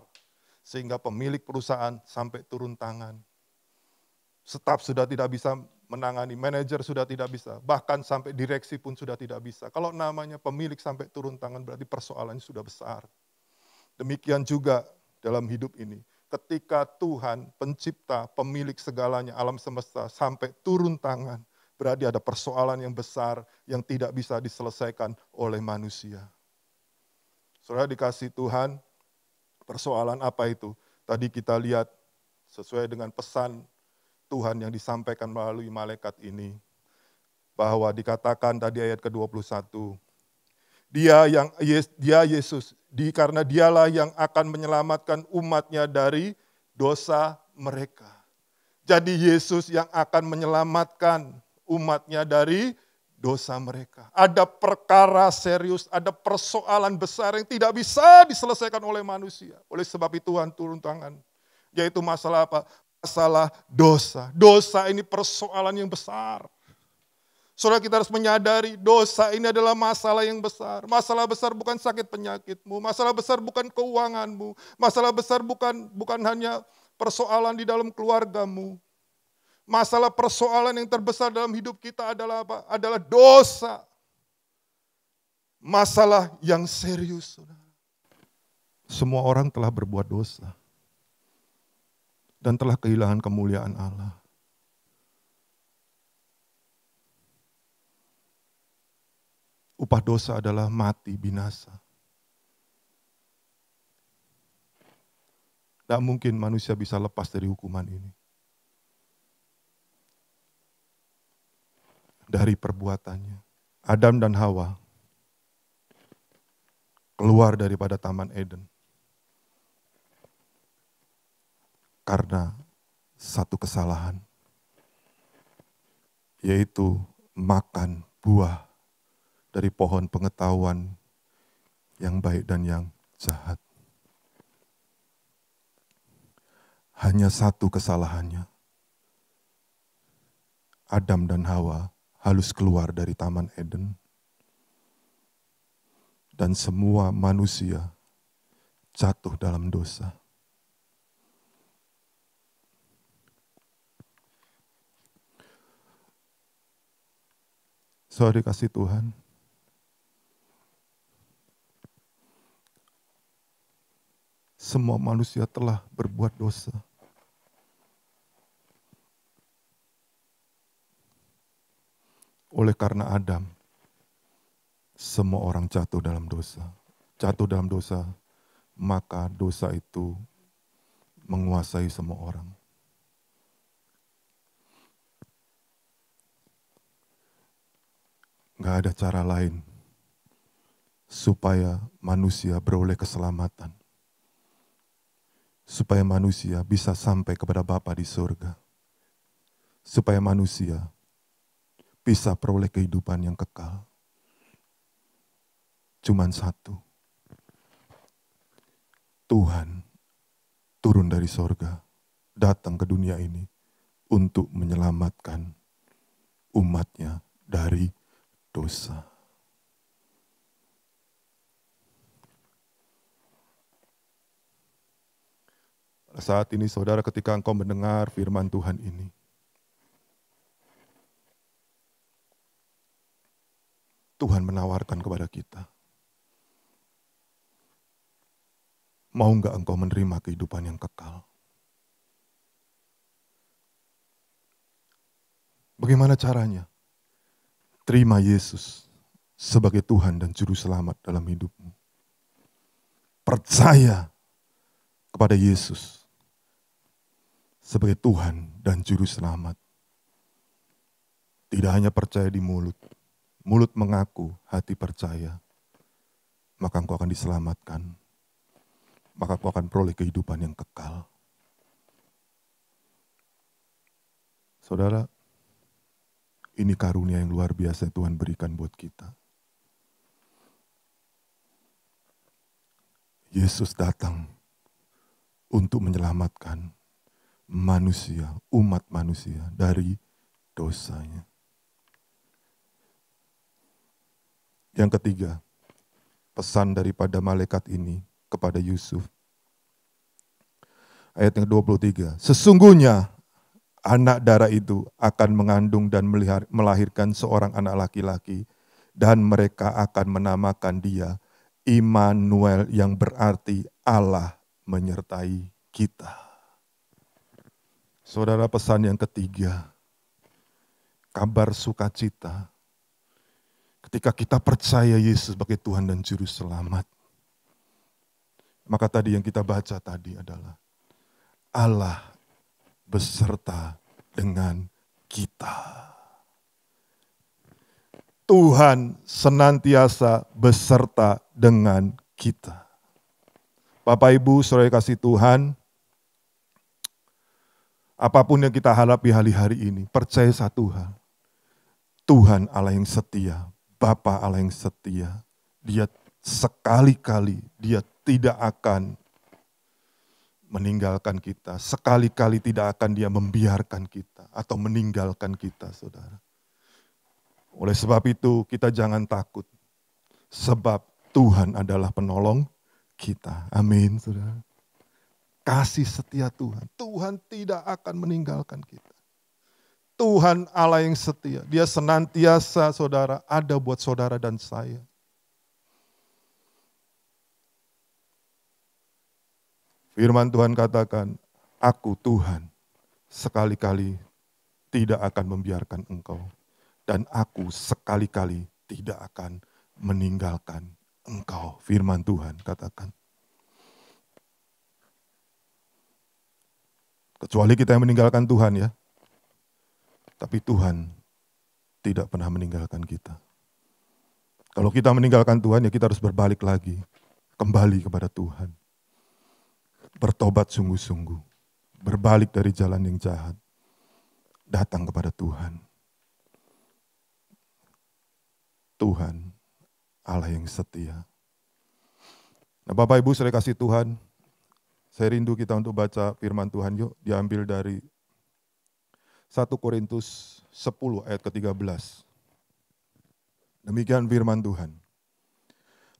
Sehingga pemilik perusahaan sampai turun tangan. Staf sudah tidak bisa menangani, manajer sudah tidak bisa, bahkan sampai direksi pun sudah tidak bisa. Kalau namanya pemilik sampai turun tangan, berarti persoalannya sudah besar. Demikian juga dalam hidup ini. Ketika Tuhan, pencipta, pemilik segalanya, alam semesta, sampai turun tangan, berarti ada persoalan yang besar yang tidak bisa diselesaikan oleh manusia. Saudara dikasih Tuhan, persoalan apa itu? Tadi kita lihat sesuai dengan pesan Tuhan yang disampaikan melalui malaikat ini, bahwa dikatakan tadi ayat ke-21, Dia Yesus, karena dialah yang akan menyelamatkan umatnya dari dosa mereka. Jadi Yesus yang akan menyelamatkan umatnya dari dosa mereka. Ada perkara serius, ada persoalan besar yang tidak bisa diselesaikan oleh manusia. Oleh sebab itu Tuhan turun tangan. Yaitu masalah apa? Masalah dosa. Dosa ini persoalan yang besar. Saudara kita harus menyadari dosa ini adalah masalah yang besar. Masalah besar bukan sakit penyakitmu. Masalah besar bukan keuanganmu. Masalah besar bukan hanya persoalan di dalam keluargamu. Masalah persoalan yang terbesar dalam hidup kita adalah apa? Adalah dosa. Masalah yang serius. Saudara. Semua orang telah berbuat dosa. Dan telah kehilangan kemuliaan Allah. Upah dosa adalah mati, binasa. Tidak mungkin manusia bisa lepas dari hukuman ini. Dari perbuatannya. Adam dan Hawa keluar daripada Taman Eden. Karena satu kesalahan. Yaitu makan buah dari pohon pengetahuan yang baik dan yang jahat. Hanya satu kesalahannya. Adam dan Hawa harus keluar dari Taman Eden. Dan semua manusia jatuh dalam dosa. Saudara dikasih Tuhan, semua manusia telah berbuat dosa. Oleh karena Adam, semua orang jatuh dalam dosa. Jatuh dalam dosa, maka dosa itu menguasai semua orang. Gak ada cara lain supaya manusia beroleh keselamatan. Supaya manusia bisa sampai kepada Bapa di surga. Supaya manusia bisa peroleh kehidupan yang kekal. cuman satu. Tuhan turun dari sorga, datang ke dunia ini untuk menyelamatkan umatnya dari dosa. Saat ini saudara, ketika engkau mendengar firman Tuhan ini, Tuhan menawarkan kepada kita, mau enggak engkau menerima kehidupan yang kekal? Bagaimana caranya? Terima Yesus sebagai Tuhan dan Juru Selamat dalam hidupmu. Percaya kepada Yesus sebagai Tuhan dan Juru Selamat. Tidak hanya percaya di mulut, mulut mengaku, hati percaya, maka engkau akan diselamatkan. Maka engkau akan peroleh kehidupan yang kekal. Saudara, ini karunia yang luar biasa yang Tuhan berikan buat kita. Yesus datang untuk menyelamatkan manusia, umat manusia dari dosanya. Yang ketiga, pesan daripada malaikat ini kepada Yusuf. Ayat yang 23, sesungguhnya anak darah itu akan mengandung dan melahirkan seorang anak laki-laki, dan mereka akan menamakan dia Immanuel, yang berarti Allah menyertai kita. Saudara, pesan yang ketiga, kabar sukacita. Ketika kita percaya Yesus sebagai Tuhan dan Juru Selamat, maka tadi yang kita baca tadi adalah Allah beserta dengan kita. Tuhan senantiasa beserta dengan kita. Bapak Ibu, saudara kasih Tuhan, apapun yang kita hadapi hari-hari ini, percaya satu hal. Tuhan Allah yang setia, Bapa Allah yang setia. Dia sekali-kali, Dia tidak akan meninggalkan kita. Sekali-kali tidak akan Dia membiarkan kita atau meninggalkan kita, saudara. Oleh sebab itu, kita jangan takut. Sebab Tuhan adalah penolong kita. Amin, saudara. Kasih setia Tuhan. Tuhan tidak akan meninggalkan kita. Tuhan Allah yang setia. Dia senantiasa, saudara, ada buat saudara dan saya. Firman Tuhan katakan, aku Tuhan sekali-kali tidak akan membiarkan engkau. Dan aku sekali-kali tidak akan meninggalkan engkau. Firman Tuhan katakan. Kecuali kita yang meninggalkan Tuhan ya. Tapi Tuhan tidak pernah meninggalkan kita. Kalau kita meninggalkan Tuhan ya kita harus berbalik lagi. Kembali kepada Tuhan. Bertobat sungguh-sungguh. Berbalik dari jalan yang jahat. Datang kepada Tuhan. Tuhan Allah yang setia. Nah, Bapak Ibu, saya kasih Tuhan, saya rindu kita untuk baca firman Tuhan. Yuk, diambil dari 1 Korintus 10 ayat ke-13. Demikian firman Tuhan.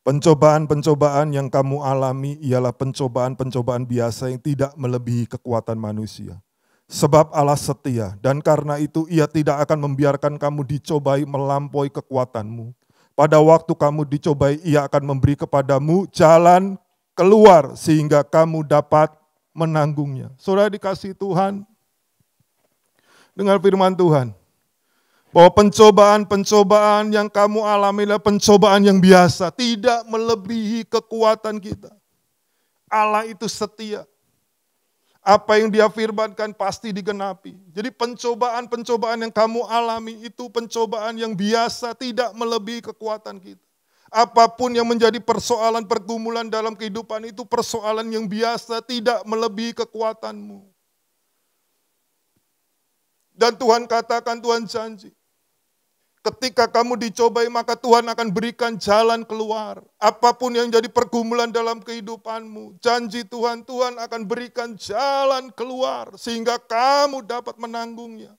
Pencobaan-pencobaan yang kamu alami ialah pencobaan-pencobaan biasa yang tidak melebihi kekuatan manusia. Sebab Allah setia, dan karena itu Ia tidak akan membiarkan kamu dicobai melampaui kekuatanmu. Pada waktu kamu dicobai, Ia akan memberi kepadamu jalan keluar sehingga kamu dapat menanggungnya. Saudara dikasih Tuhan, dengar firman Tuhan, bahwa pencobaan-pencobaan yang kamu alami adalah pencobaan yang biasa, tidak melebihi kekuatan kita. Allah itu setia. Apa yang Dia firmankan pasti digenapi. Jadi pencobaan-pencobaan yang kamu alami itu pencobaan yang biasa, tidak melebihi kekuatan kita. Apapun yang menjadi persoalan pergumulan dalam kehidupan itu persoalan yang biasa, tidak melebihi kekuatanmu. Dan Tuhan katakan, Tuhan janji, Ketika kamu dicobai, maka Tuhan akan berikan jalan keluar. Apapun yang jadi pergumulan dalam kehidupanmu, janji Tuhan, Tuhan akan berikan jalan keluar sehingga kamu dapat menanggungnya.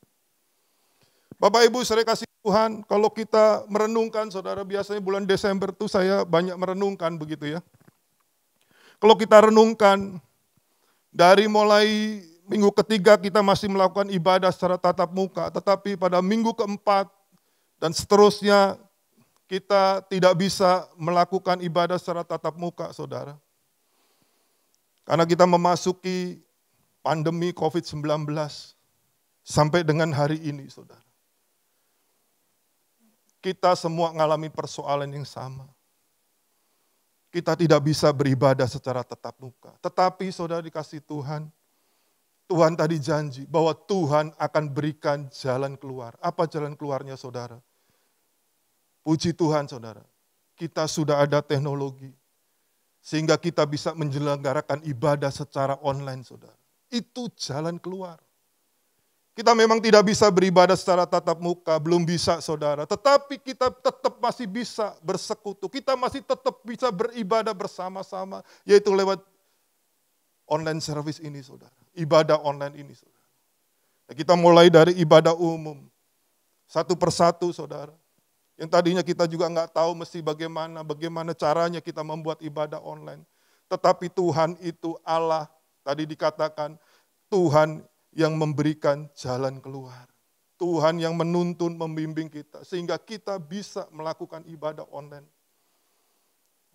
Bapak Ibu, saya kasih Tuhan, kalau kita merenungkan, saudara, biasanya bulan Desember itu saya banyak merenungkan begitu ya. Kalau kita renungkan, dari mulai minggu ketiga kita masih melakukan ibadah secara tatap muka, tetapi pada minggu keempat dan seterusnya kita tidak bisa melakukan ibadah secara tatap muka, saudara. Karena kita memasuki pandemi COVID-19 sampai dengan hari ini, saudara. Kita semua mengalami persoalan yang sama. Kita tidak bisa beribadah secara tatap muka. Tetapi saudara dikasih Tuhan, Tuhan tadi janji bahwa Tuhan akan berikan jalan keluar. Apa jalan keluarnya saudara? Puji Tuhan saudara, kita sudah ada teknologi. Sehingga kita bisa menyelenggarakan ibadah secara online saudara. Itu jalan keluar. Kita memang tidak bisa beribadah secara tatap muka, belum bisa saudara. Tetapi kita tetap masih bisa bersekutu. Kita masih tetap bisa beribadah bersama-sama. Yaitu lewat online service ini saudara. Ibadah online ini saudara. Kita mulai dari ibadah umum. Satu persatu saudara. Yang tadinya kita juga nggak tahu mesti bagaimana caranya kita membuat ibadah online. Tetapi Tuhan itu Allah, tadi dikatakan Tuhan yang memberikan jalan keluar. Tuhan yang menuntun, membimbing kita, sehingga kita bisa melakukan ibadah online.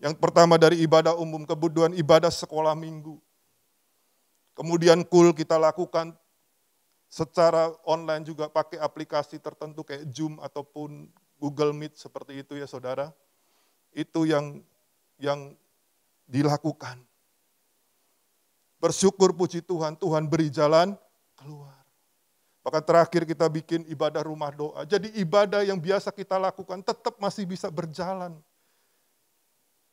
Yang pertama dari ibadah umum, kemudian ibadah sekolah minggu. Kemudian kita lakukan secara online juga pakai aplikasi tertentu kayak Zoom ataupun Google Meet seperti itu ya saudara. Itu yang dilakukan. Bersyukur puji Tuhan, Tuhan beri jalan keluar. Bahkan terakhir kita bikin ibadah rumah doa. Jadi ibadah yang biasa kita lakukan tetap masih bisa berjalan.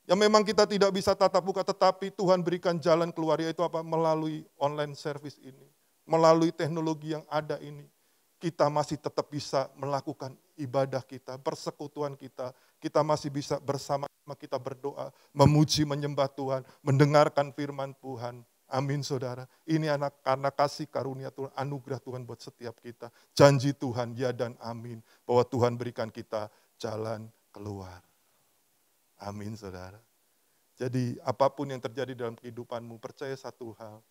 Yang memang kita tidak bisa tatap muka, tetapi Tuhan berikan jalan keluar, yaitu apa? Melalui online service ini. Melalui teknologi yang ada ini. Kita masih tetap bisa melakukan ibadah kita, persekutuan kita. Kita masih bisa bersama-sama kita berdoa, memuji, menyembah Tuhan, mendengarkan firman Tuhan. Amin saudara, ini karena kasih karunia Tuhan, anugerah Tuhan buat setiap kita. Janji Tuhan, ya dan amin. Bahwa Tuhan berikan kita jalan keluar. Amin saudara. Jadi apapun yang terjadi dalam kehidupanmu, percaya satu hal.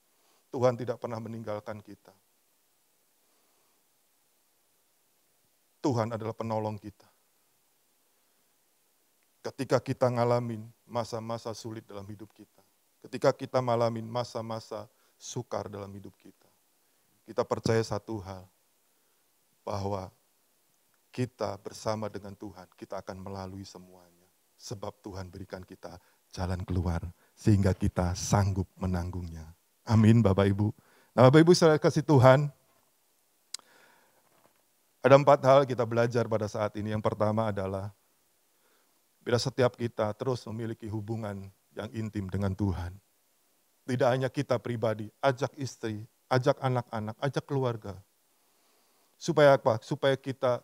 Tuhan tidak pernah meninggalkan kita. Tuhan adalah penolong kita. Ketika kita ngalamin masa-masa sulit dalam hidup kita. Ketika kita ngalamin masa-masa sukar dalam hidup kita. Kita percaya satu hal. Bahwa kita bersama dengan Tuhan, kita akan melalui semuanya. Sebab Tuhan berikan kita jalan keluar. Sehingga kita sanggup menanggungnya. Amin Bapak Ibu. Nah Bapak Ibu saya kasih Tuhan. Ada 4 hal kita belajar pada saat ini. Yang pertama adalah bila setiap kita terus memiliki hubungan yang intim dengan Tuhan. Tidak hanya kita pribadi, ajak istri, ajak anak-anak, ajak keluarga. Supaya apa? Supaya kita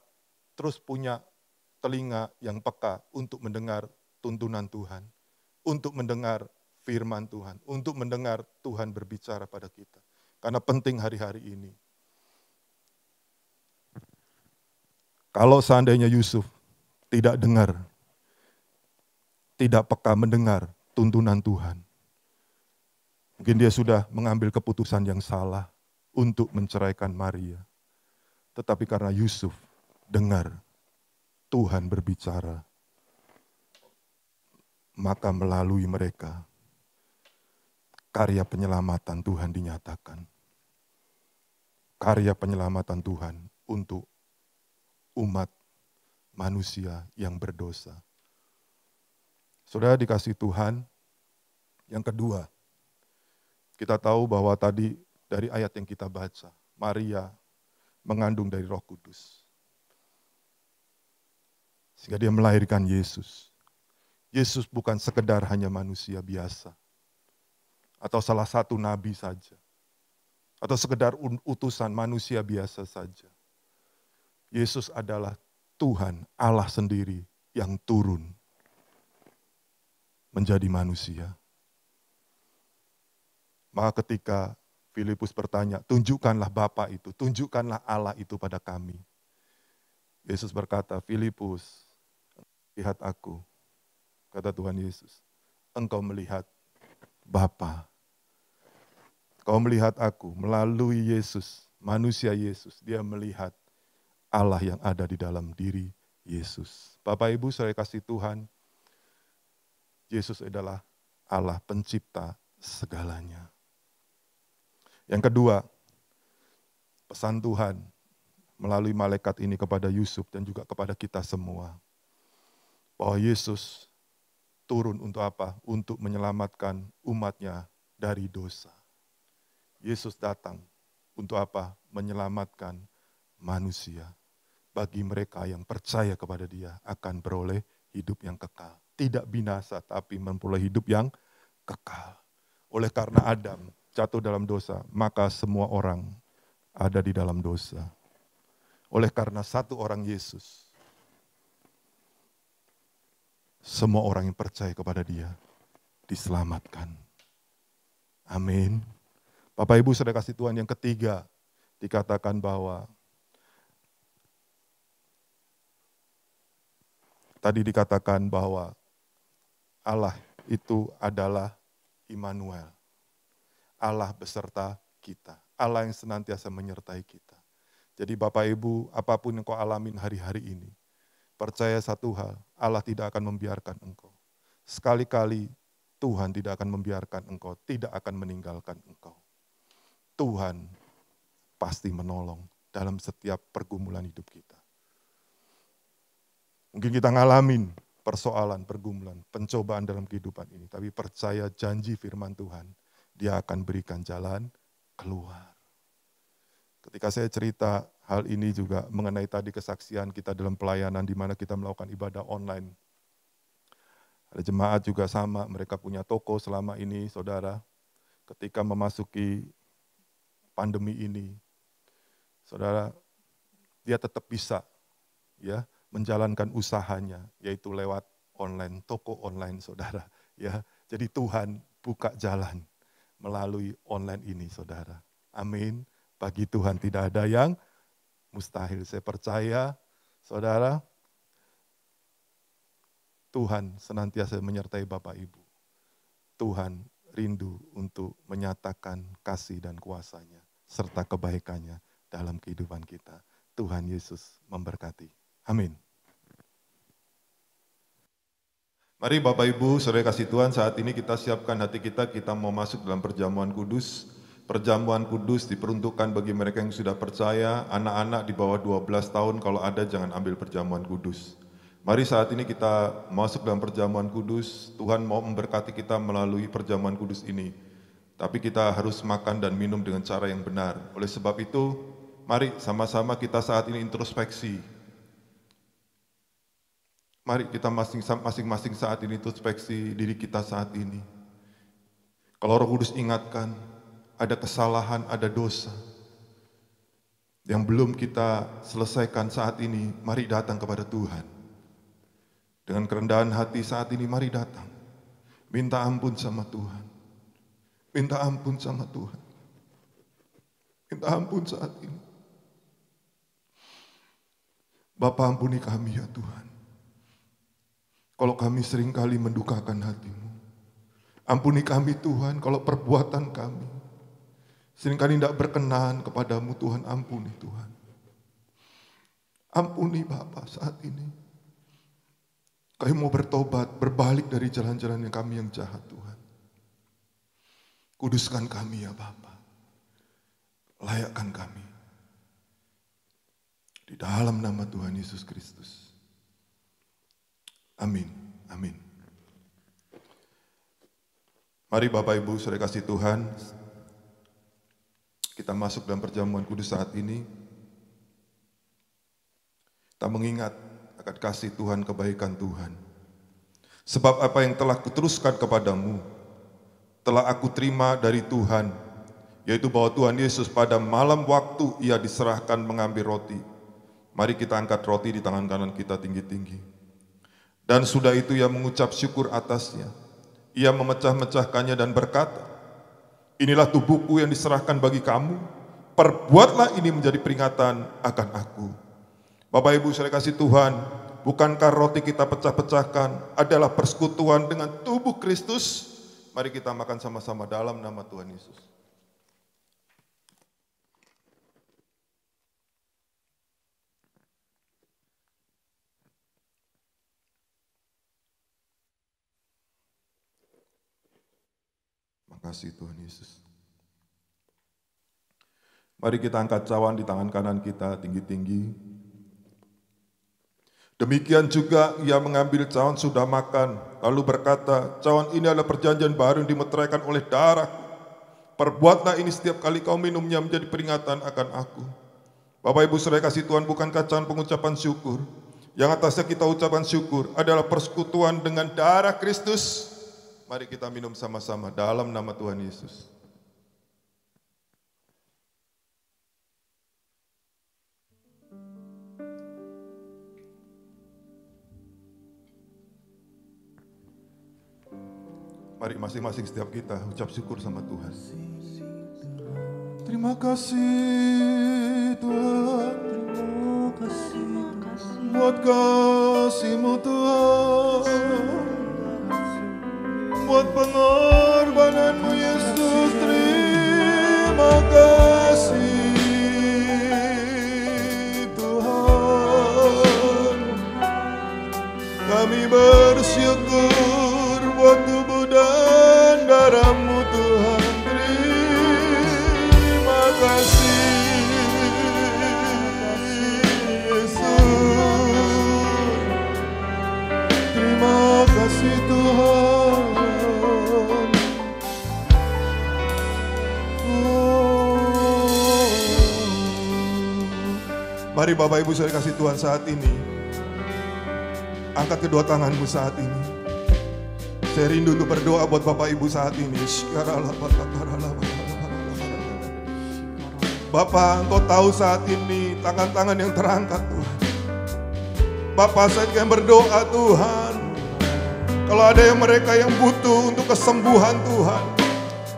terus punya telinga yang peka untuk mendengar tuntunan Tuhan. Untuk mendengar firman Tuhan. Untuk mendengar Tuhan berbicara pada kita. Karena penting hari-hari ini. Kalau seandainya Yusuf tidak dengar, tidak peka mendengar tuntunan Tuhan. Mungkin dia sudah mengambil keputusan yang salah untuk menceraikan Maria. Tetapi karena Yusuf dengar Tuhan berbicara, maka melalui mereka karya penyelamatan Tuhan dinyatakan. Karya penyelamatan Tuhan untuk umat manusia yang berdosa. Saudara dikasih Tuhan, yang kedua, kita tahu bahwa tadi dari ayat yang kita baca, Maria mengandung dari Roh Kudus. Sehingga dia melahirkan Yesus. Yesus bukan sekedar hanya manusia biasa. Atau salah satu nabi saja. Atau sekedar utusan manusia biasa saja. Yesus adalah Tuhan Allah sendiri yang turun menjadi manusia. Maka ketika Filipus bertanya, tunjukkanlah Bapa itu, tunjukkanlah Allah itu pada kami. Yesus berkata, Filipus, lihat aku. Kata Tuhan Yesus, engkau melihat Bapa. Kau melihat aku melalui Yesus, manusia Yesus. Dia melihat Allah yang ada di dalam diri Yesus. Bapak Ibu, saya kasih Tuhan, Yesus adalah Allah pencipta segalanya. Yang kedua, pesan Tuhan melalui malaikat ini kepada Yusuf dan juga kepada kita semua. Bahwa Yesus turun untuk apa? Untuk menyelamatkan umatnya dari dosa. Yesus datang untuk apa? Menyelamatkan manusia. Bagi mereka yang percaya kepada Dia akan beroleh hidup yang kekal. Tidak binasa tapi memperoleh hidup yang kekal. Oleh karena Adam jatuh dalam dosa, maka semua orang ada di dalam dosa. Oleh karena satu orang Yesus, semua orang yang percaya kepada Dia diselamatkan. Amin. Bapak Ibu saudara kasih Tuhan, yang ketiga dikatakan bahwa tadi dikatakan bahwa Allah itu adalah Immanuel. Allah beserta kita. Allah yang senantiasa menyertai kita. Jadi Bapak Ibu, apapun yang kau alamin hari-hari ini, percaya satu hal, Allah tidak akan membiarkan engkau. Sekali-kali Tuhan tidak akan membiarkan engkau, tidak akan meninggalkan engkau. Tuhan pasti menolong dalam setiap pergumulan hidup kita. Mungkin kita ngalamin persoalan, pergumulan, pencobaan dalam kehidupan ini, tapi percaya janji firman Tuhan, Dia akan berikan jalan keluar. Ketika saya cerita hal ini juga mengenai tadi kesaksian kita dalam pelayanan di mana kita melakukan ibadah online. Ada jemaat juga sama, mereka punya toko selama ini, saudara. Ketika memasuki pandemi ini, saudara, dia tetap bisa ya menjalankan usahanya, yaitu lewat online, toko online, saudara. Ya, jadi Tuhan buka jalan melalui online ini, saudara. Amin. Bagi Tuhan tidak ada yang mustahil. Saya percaya, saudara, Tuhan senantiasa menyertai Bapak Ibu. Tuhan rindu untuk menyatakan kasih dan kuasa-Nya serta kebaikan-Nya dalam kehidupan kita. Tuhan Yesus memberkati. Amin. Mari Bapak Ibu, saudara kasih Tuhan, saat ini kita siapkan hati kita mau masuk dalam perjamuan kudus. Perjamuan kudus diperuntukkan bagi mereka yang sudah percaya, anak-anak di bawah 12 tahun, kalau ada jangan ambil perjamuan kudus. Mari saat ini kita masuk dalam perjamuan kudus, Tuhan mau memberkati kita melalui perjamuan kudus ini. Tapi kita harus makan dan minum dengan cara yang benar. Oleh sebab itu, mari sama-sama kita saat ini introspeksi. Mari kita masing-masing saat ini introspeksi diri kita saat ini. Kalau Roh Kudus ingatkan, ada kesalahan, ada dosa yang belum kita selesaikan saat ini, mari datang kepada Tuhan. Dengan kerendahan hati saat ini, mari datang. Minta ampun sama Tuhan. Minta ampun sama Tuhan. Minta ampun saat ini. Bapa, ampuni kami ya Tuhan. Kalau kami seringkali mendukakan hati-Mu. Ampuni kami Tuhan kalau perbuatan kami seringkali tidak berkenan kepadamu Tuhan. Ampuni Tuhan. Ampuni Bapa saat ini. Kami mau bertobat, berbalik dari jalan-jalan yang kami yang jahat Tuhan. Kuduskan kami ya Bapa. Layakkan kami. Di dalam nama Tuhan Yesus Kristus. Amin, amin. Mari Bapak Ibu, saudara kasih Tuhan, kita masuk dalam perjamuan kudus saat ini. Kita mengingat akan kasih Tuhan, kebaikan Tuhan. Sebab apa yang telah kuteruskan kepadamu, telah aku terima dari Tuhan, yaitu bahwa Tuhan Yesus pada malam waktu Ia diserahkan mengambil roti, Mari kita angkat roti di tangan kanan kita tinggi-tinggi. Dan sudah itu ia mengucap syukur atasnya. Ia memecah-mecahkannya dan berkata, inilah tubuhku yang diserahkan bagi kamu. Perbuatlah ini menjadi peringatan akan aku. Bapak Ibu saudara kasih Tuhan, bukankah roti kita pecah-pecahkan adalah persekutuan dengan tubuh Kristus? Mari kita makan sama-sama dalam nama Tuhan Yesus. Kasih Tuhan Yesus. Mari kita angkat cawan di tangan kanan kita tinggi-tinggi. Demikian juga ia mengambil cawan sudah makan, lalu berkata, cawan ini adalah perjanjian baru yang dimeteraikan oleh darahku. Perbuatlah ini setiap kali kau minumnya menjadi peringatan akan aku. Bapak Ibu saudara kasih Tuhan, bukankah cawan pengucapan syukur? Yang atasnya kita ucapkan syukur adalah persekutuan dengan darah Kristus. Mari kita minum sama-sama dalam nama Tuhan Yesus. Mari masing-masing setiap kita ucap syukur sama Tuhan. Terima kasih Tuhan, terima kasih buat kasih-Mu Tuhan. Buat pengorbanan-Mu Yesus, terima kasih Tuhan. Kami bersyukur buat tubuh dan darah-Mu Tuhan, terima kasih Yesus. Terima kasih Tuhan. Mari Bapak Ibu saudara kasih Tuhan saat ini, angkat kedua tanganmu saat ini. Saya rindu untuk berdoa buat Bapak Ibu saat ini. Bapak, Engkau tahu saat ini tangan-tangan yang terangkat Tuhan. Bapak, saya ingin berdoa Tuhan, kalau ada yang mereka yang butuh untuk kesembuhan Tuhan,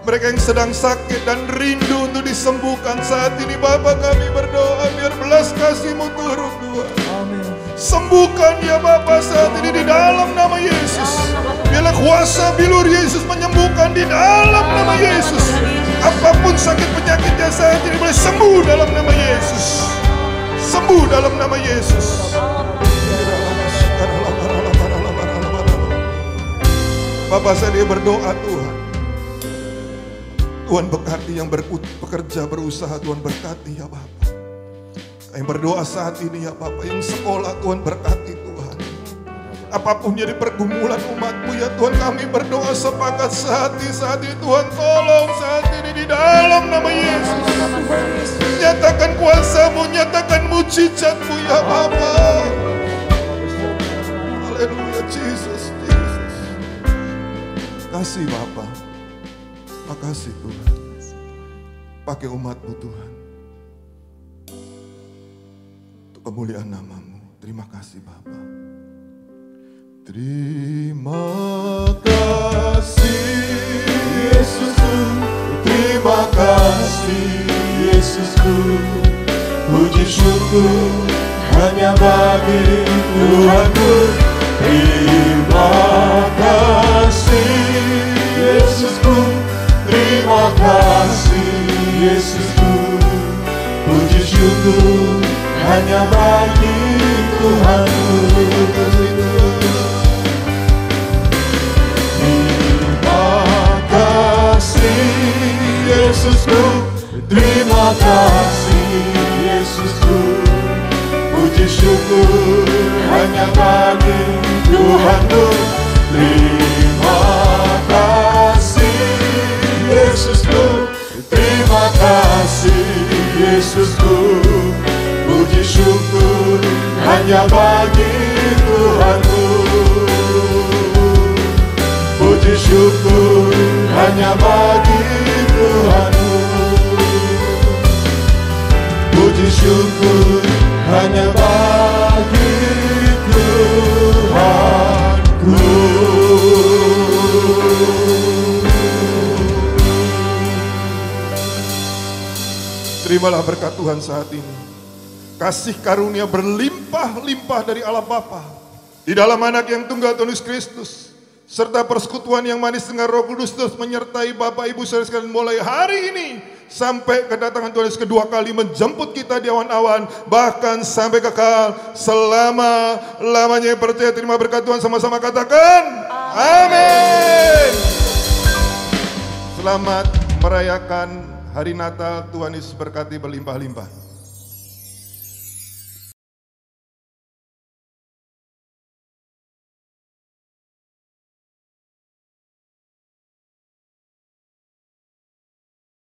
mereka yang sedang sakit dan rindu untuk disembuhkan saat ini, Bapak kami berdoa biar belas kasih-Mu turun Tuhan. Amin. Sembuhkan ya Bapak saat ini di dalam nama Yesus. Biarlah kuasa bilur Yesus menyembuhkan di dalam nama Yesus. Apapun sakit penyakitnya saat ini boleh sembuh dalam nama Yesus. Sembuh dalam nama Yesus. Bapak saya berdoa Tuhan. Tuhan berkati yang bekerja, berusaha, Tuhan berkati ya Bapak. Yang berdoa saat ini ya Bapak, yang sekolah Tuhan berkati Tuhan. Apapun jadi pergumulan umat-Mu ya Tuhan, kami berdoa sepakat saat ini Tuhan tolong saat ini di dalam nama Yesus. Nyatakan kuasa-Mu, nyatakan mujizat-Mu ya Bapak. Haleluya Jesus. Kasih Bapak. Makasih Tuhan, pakai umat-Mu Tuhan, untuk kemuliaan nama-Mu. Terima kasih Bapa. Terima kasih Yesusku, terima kasih Yesusku. Puji syukur hanya bagi Tuhanku. Terima kasih Yesusku, terima kasih Yesusku. Puji syukur hanya bagi Tuhanku. Terima kasih Yesusku, terima kasih Yesusku. Puji syukur hanya bagi Tuhanku. Terima kasih Yesusku, terima kasih Yesusku. Puji syukur hanya bagi Tuhanku. Puji syukur hanya bagi Tuhanku. Puji syukur hanya bagi Terimalah berkat Tuhan saat ini. Kasih karunia berlimpah-limpah dari Allah Bapa di dalam anak yang tunggal Tuhan Yesus Kristus, serta persekutuan yang manis dengan Roh Kudus terus menyertai Bapak Ibu saudara sekalian mulai hari ini sampai kedatangan Tuhan Yesus kedua kali menjemput kita di awan-awan, bahkan sampai kekal selama-lamanya. Percaya terima berkat Tuhan, sama-sama katakan amin. Selamat merayakan hari Natal, Tuhan Yesus berkati berlimpah-limpah.